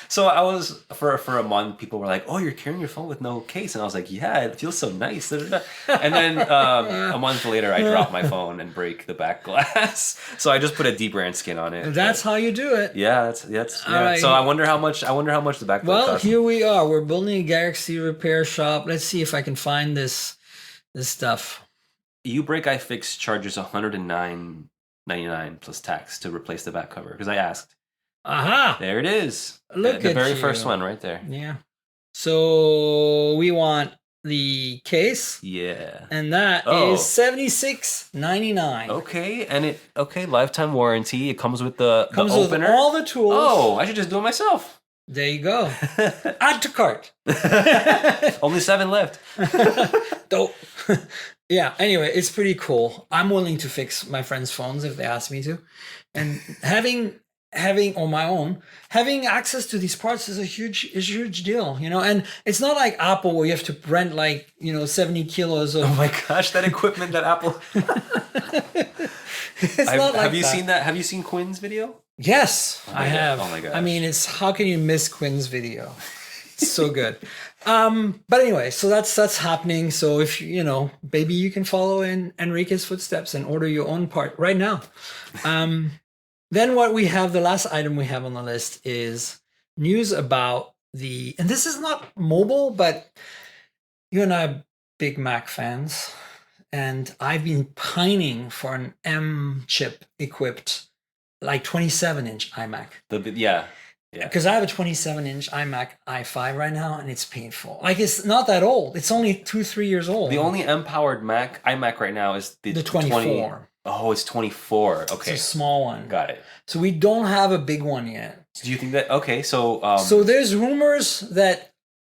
So I was, for a month, people were like, "Oh, you're carrying your phone with no case." And I was like, "Yeah, it feels so nice." And then a month later, I dropped my phone and break the back glass. So I just put a debrand skin on it. That's how you do it. Yeah, that's yeah. Right. So I wonder how much the backplate costs. Here we are. We're building a Galaxy repair shop. Let's see if I can find this stuff. Break iFix charges $109.99 plus tax to replace the back cover, because I asked. Aha! There it is. Look the at very you. first one right there. Yeah. So we want the case. Yeah. And that is $76.99. Okay, and lifetime warranty. It comes with the opener. With all the tools. Oh, I should just do it myself. There you go. Add to cart. Only 7 left. Dope. Yeah, anyway, it's pretty cool. I'm willing to fix my friends' phones if they ask me to. And having on my own, having access to these parts is a huge deal, you know. And it's not like Apple where you have to rent 70 kilos of. Oh my gosh, that equipment that Apple. Have you seen that? Have you seen Quinn's video? Yes, I have. Oh my gosh. I mean, it's how can you miss Quinn's video? It's so good. But anyway, so that's happening. So if maybe you can follow in Enrique's footsteps and order your own part right now. Then what we have, the last item we have on the list is news about and this is not mobile, but you and I are big Mac fans, and I've been pining for an M chip equipped 27-inch iMac. Yeah. Because I have a 27-inch iMac i5 right now, and it's painful. It's not that old. It's only 2-3 years old. The only M-powered iMac right now is the 24. Oh, it's 24. Okay. It's a small one. Got it. So we don't have a big one yet. Do you think that... Okay, so... So there's rumors that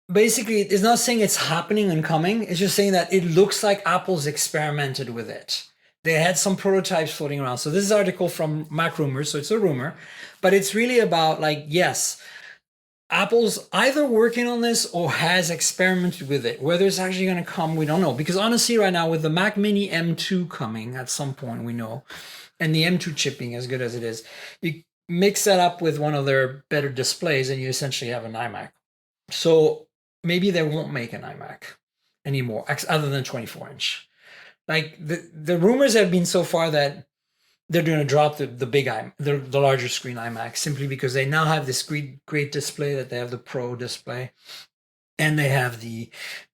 basically it's not saying it's happening and coming. It's just saying that it looks like Apple's experimented with it. They had some prototypes floating around. So this is an article from Mac Rumors, so it's a rumor. But it's really about yes, Apple's either working on this or has experimented with it. Whether it's actually going to come, we don't know. Because honestly, right now, with the Mac Mini M2 coming at some point, we know, and the M2 chip being as good as it is, you mix that up with one of their better displays and you essentially have an iMac. So maybe they won't make an iMac anymore, other than 24-inch. The rumors have been so far that they're going to drop the larger screen iMac, simply because they now have this great display, that they have the Pro display, and they have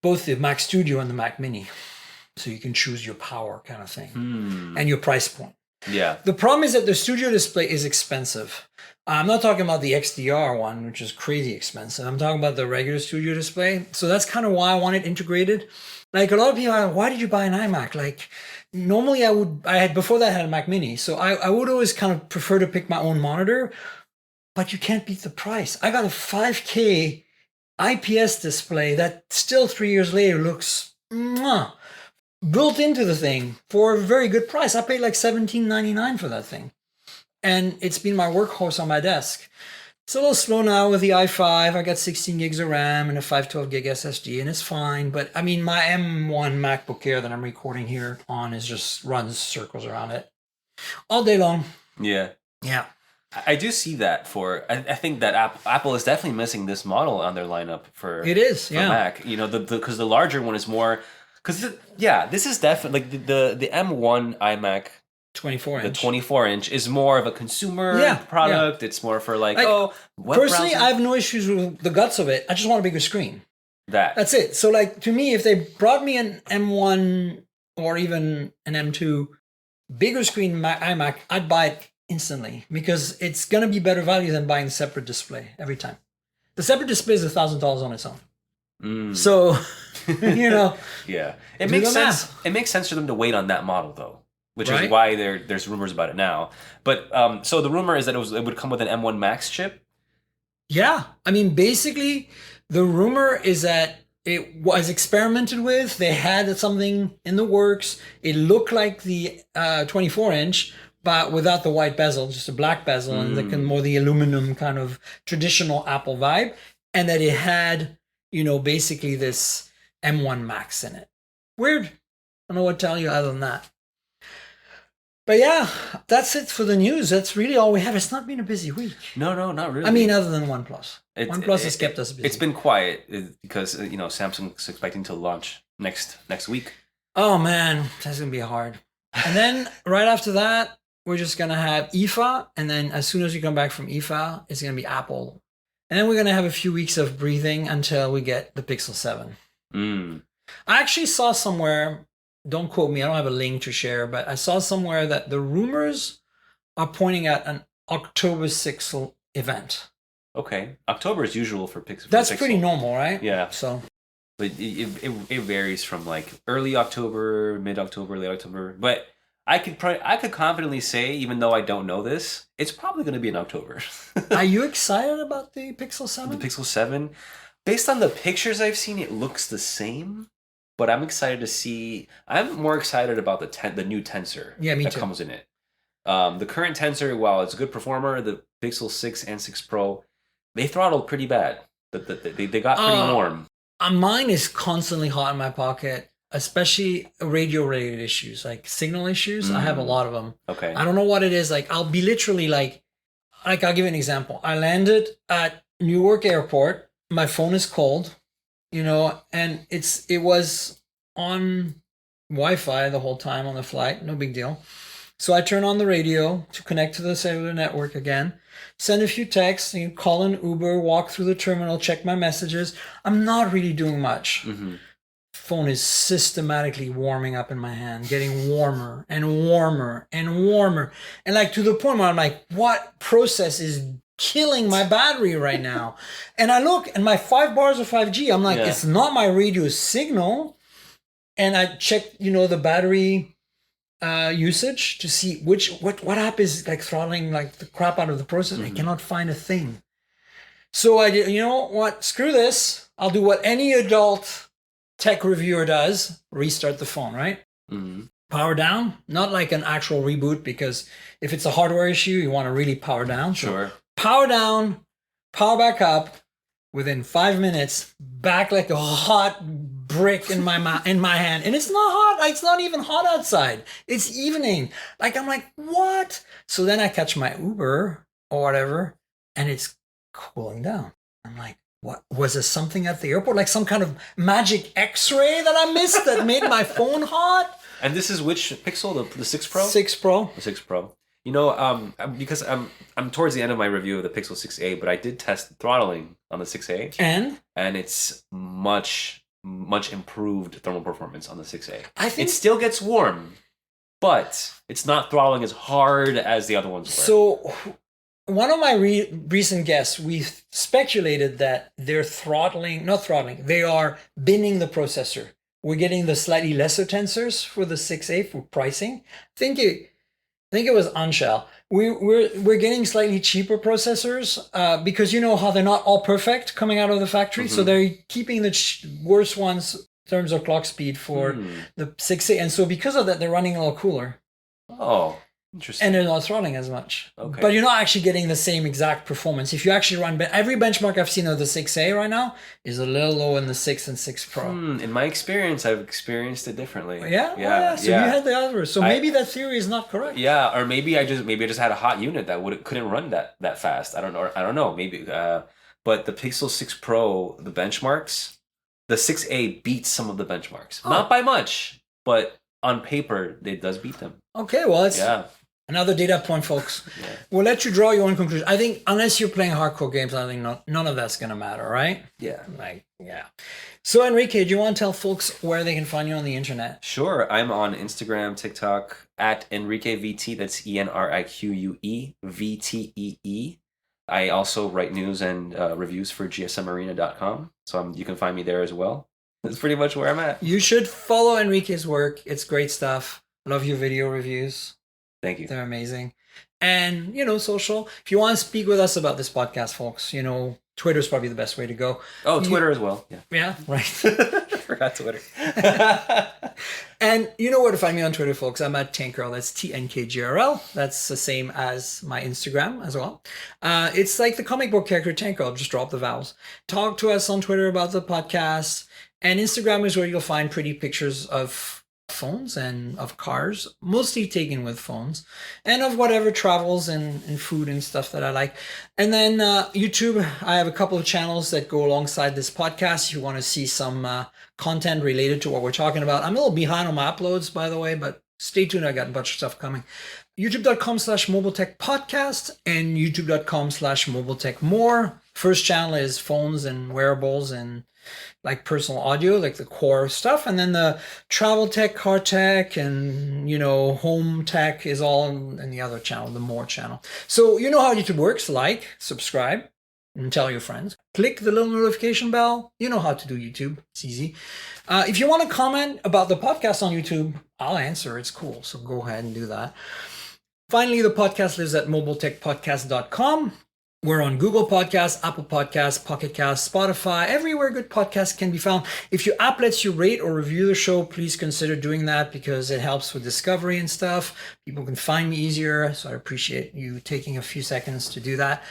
both the Mac Studio and the Mac Mini, so you can choose your power kind of thing and your price point. Yeah. The problem is that the studio display is expensive. I'm not talking about the XDR one, which is crazy expensive. I'm talking about the regular studio display. So that's kind of why I want it integrated. Like a lot of people are, why did you buy an iMac? Like normally before that I had a Mac Mini. So I would always kind of prefer to pick my own monitor, but you can't beat the price. I got a 5K IPS display that still 3 years later looks built into the thing for a very good price. I paid like $17.99 for that thing. And it's been my workhorse on my desk. It's a little slow now with the i5. I got 16 gigs of RAM and a 512 gig SSD, and it's fine. But I mean, my M1 MacBook Air that I'm recording here on just runs circles around it all day long. Yeah. Yeah. I do see that I think that Apple is definitely missing this model on their lineup for Mac. You know, because the larger one is more, this is definitely like the M1 iMac 24-inch. The 24-inch is more of a consumer product. Yeah. It's more for web personally, browsing. I have no issues with the guts of it. I just want a bigger screen. That's it. So to me, if they brought me an M1 or even an M2 bigger screen iMac, I'd buy it instantly because it's going to be better value than buying a separate display every time. The separate display is $1,000 on its own. So, Yeah. It makes sense. It makes sense for them to wait on that model, though. Which is why there's rumors about it now. But so the rumor is that it would come with an M1 Max chip? Yeah. I mean, basically, the rumor is that it was experimented with. They had something in the works. It looked like the 24-inch, but without the white bezel, just a black bezel, and more the aluminum kind of traditional Apple vibe. And that it had, basically this M1 Max in it. Weird. I don't know what to tell you other than that. But yeah, that's it for the news. That's really all we have. It's not been a busy week. No, not really. I mean, other than OnePlus. OnePlus has kept us busy. It's been quiet because, Samsung's expecting to launch next week. Oh, man. That's going to be hard. And then right after that, we're just going to have IFA. And then as soon as we come back from IFA, it's going to be Apple. And then we're going to have a few weeks of breathing until we get the Pixel 7. I actually saw somewhere... Don't quote me, I don't have a link to share, but I saw somewhere that the rumors are pointing at an October 6th event. Okay. October is usual for Pixel. That's pretty normal, right? Yeah. So, but it varies from like early October, mid-October, late October. But I could confidently say, even though I don't know this, it's probably going to be in October. Are you excited about the Pixel 7? The Pixel 7? Based on the pictures I've seen, it looks the same. But I'm excited to see. I'm more excited about the new Tensor that comes in it. The current Tensor, while it's a good performer, the Pixel 6 and 6 Pro, they throttled pretty bad. They got pretty warm. Mine is constantly hot in my pocket, especially radio-related issues, like signal issues. I have a lot of them. Okay. I don't know what it is. Like I'll be literally like I'll give you an example. I landed at Newark Airport. My phone is cold. And it was on Wi-Fi the whole time on the flight, no big deal. So I turn on the radio to connect to the cellular network again, send a few texts, call an Uber, walk through the terminal, check my messages. I'm not really doing much. Phone is systematically warming up in my hand, getting warmer and warmer and warmer. And to the point where I'm like, what process is killing my battery right now? And I look, and my 5 bars of 5G, I'm like, it's not my radio signal. And I check, the battery usage to see what app is throttling the crap out of the processor. I cannot find a thing. So I did, what? Screw this. I'll do what any adult tech reviewer does: restart the phone, right? Power down, not like an actual reboot, because if it's a hardware issue, you want to really power down. Sure. So power down, power back up. Within 5 minutes, back like a hot brick in my hand. And it's not hot. It's not even hot outside. It's evening. I'm like, what? So then I catch my Uber or whatever, and it's cooling down. I'm like, what? Was there something at the airport? Like some kind of magic X-ray that I missed that made my phone hot? And this is which Pixel? The 6 Pro? 6 Pro. The 6 Pro. Because I'm towards the end of my review of the Pixel 6a, but I did test throttling on the 6a, and it's much improved thermal performance on the 6a. I think it still gets warm, but it's not throttling as hard as the other ones were. So one of my recent guests, we speculated that they're not throttling, they are binning the processor. We're getting the slightly lesser tensors for the 6A for pricing. I think it was Anshel. We're getting slightly cheaper processors because you know how they're not all perfect coming out of the factory. So they're keeping the worst ones in terms of clock speed for the 6A. And so because of that, they're running a little cooler. Oh, interesting. And they're not throttling as much. Okay. But you're not actually getting the same exact performance. If you actually run, every benchmark I've seen of the 6A right now is a little low in the 6 and 6 Pro. In my experience, I've experienced it differently. Yeah? Yeah. So you had the other. So maybe that theory is not correct. Yeah, or maybe I just had a hot unit that couldn't run that fast. I don't know. Maybe. But the Pixel 6 Pro, the benchmarks, the 6A beats some of the benchmarks. Not by much, but on paper, it does beat them. Okay, well, it's another data point, folks. Yeah. We'll let you draw your own conclusion. I think unless you're playing hardcore games, I think none of that's going to matter, right? Yeah. So, Enrique, do you want to tell folks where they can find you on the internet? Sure. I'm on Instagram, TikTok, at EnriqueVT. That's ENRIQUE VTEE. I also write news and reviews for GSMArena.com. So you can find me there as well. That's pretty much where I'm at. You should follow Enrique's work. It's great stuff. Love your video reviews. Thank you. They're amazing. And, social. If you want to speak with us about this podcast, folks, Twitter's probably the best way to go. Oh, Twitter as well. Yeah. Yeah, right. Forgot Twitter. And you know where to find me on Twitter, folks. I'm at Tankgirl. That's TNKGRL. That's the same as my Instagram as well. It's like the comic book character Tankgirl. Just drop the vowels. Talk to us on Twitter about the podcast. And Instagram is where you'll find pretty pictures of phones and of cars, mostly taken with phones, and of whatever travels and food and stuff that I like. And then YouTube, I have a couple of channels that go alongside this podcast. If you want to see some content related to what we're talking about. I'm a little behind on my uploads, by the way, but stay tuned. I got a bunch of stuff coming. YouTube.com/MobileTechPodcast and YouTube.com/MobileTechMore. First channel is phones and wearables and like personal audio, like the core stuff. And then the travel tech, car tech, and, home tech is all in the other channel, the More channel. So you know how YouTube works. Like, subscribe, and tell your friends. Click the little notification bell. You know how to do YouTube. It's easy. If you want to comment about the podcast on YouTube, I'll answer. It's cool. So go ahead and do that. Finally, the podcast lives at mobiletechpodcast.com. We're on Google Podcasts, Apple Podcasts, Pocket Casts, Spotify, everywhere good podcasts can be found. If your app lets you rate or review the show, please consider doing that because it helps with discovery and stuff. People can find me easier, so I appreciate you taking a few seconds to do that.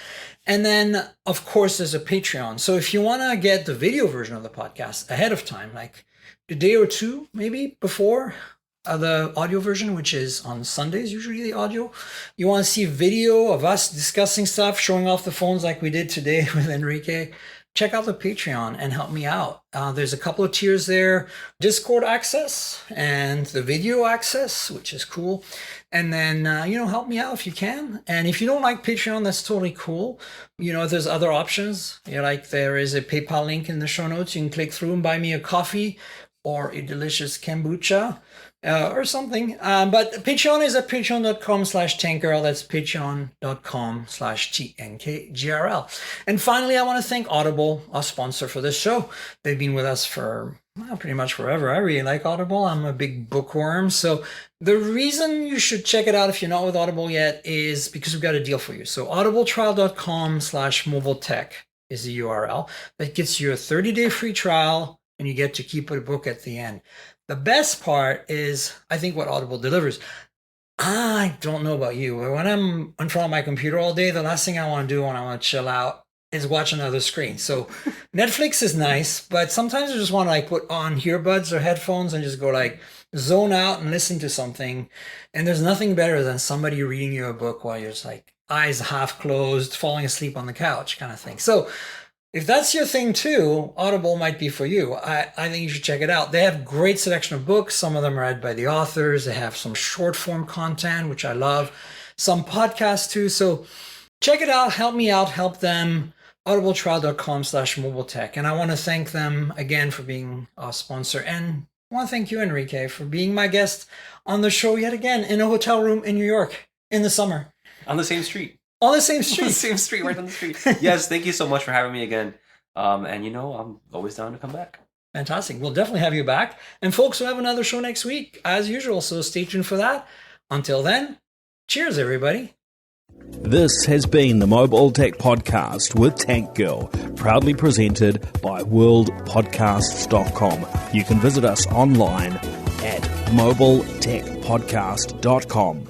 And then, of course, there's a Patreon. So if you want to get the video version of the podcast ahead of time, like a day or two maybe before the audio version, which is on Sundays, usually the audio. You want to see video of us discussing stuff, showing off the phones like we did today with Enrique, check out the Patreon and help me out. There's a couple of tiers there. Discord access and the video access, which is cool. And then, help me out if you can. And if you don't like Patreon, that's totally cool. There's other options. There is a PayPal link in the show notes. You can click through and buy me a coffee or a delicious kombucha. Or something. But Patreon is at patreon.com/tankgirl. That's patreon.com/TNKGRL. And finally, I want to thank Audible, our sponsor for this show. They've been with us for pretty much forever. I really like Audible. I'm a big bookworm. So the reason you should check it out if you're not with Audible yet is because we've got a deal for you. So audibletrial.com/mobiletech is the URL. That gets you a 30-day free trial and you get to keep a book at the end. The best part is, I think, what Audible delivers. I don't know about you, but when I'm in front of my computer all day, the last thing I want to do when I want to chill out is watch another screen. So Netflix is nice, but sometimes I just want to put on earbuds or headphones and just go zone out and listen to something. And there's nothing better than somebody reading you a book while you're just eyes half closed, falling asleep on the couch kind of thing. So if that's your thing too, Audible might be for you. I think you should check it out. They have great selection of books. Some of them are read by the authors. They have some short form content, which I love. Some podcasts too. So check it out. Help me out. Help them. audibletrial.com/mobiletech. And I want to thank them again for being our sponsor and I want to thank you, Enrique, for being my guest on the show yet again in a hotel room in New York in the summer. On the same street. On the same On street. the same street, right on the street. Yes, thank you so much for having me again. And I'm always down to come back. Fantastic. We'll definitely have you back. And folks, we'll have another show next week, as usual, so stay tuned for that. Until then, cheers, everybody. This has been the Mobile Tech Podcast with Tank Girl, proudly presented by worldpodcasts.com. You can visit us online at mobiletechpodcast.com.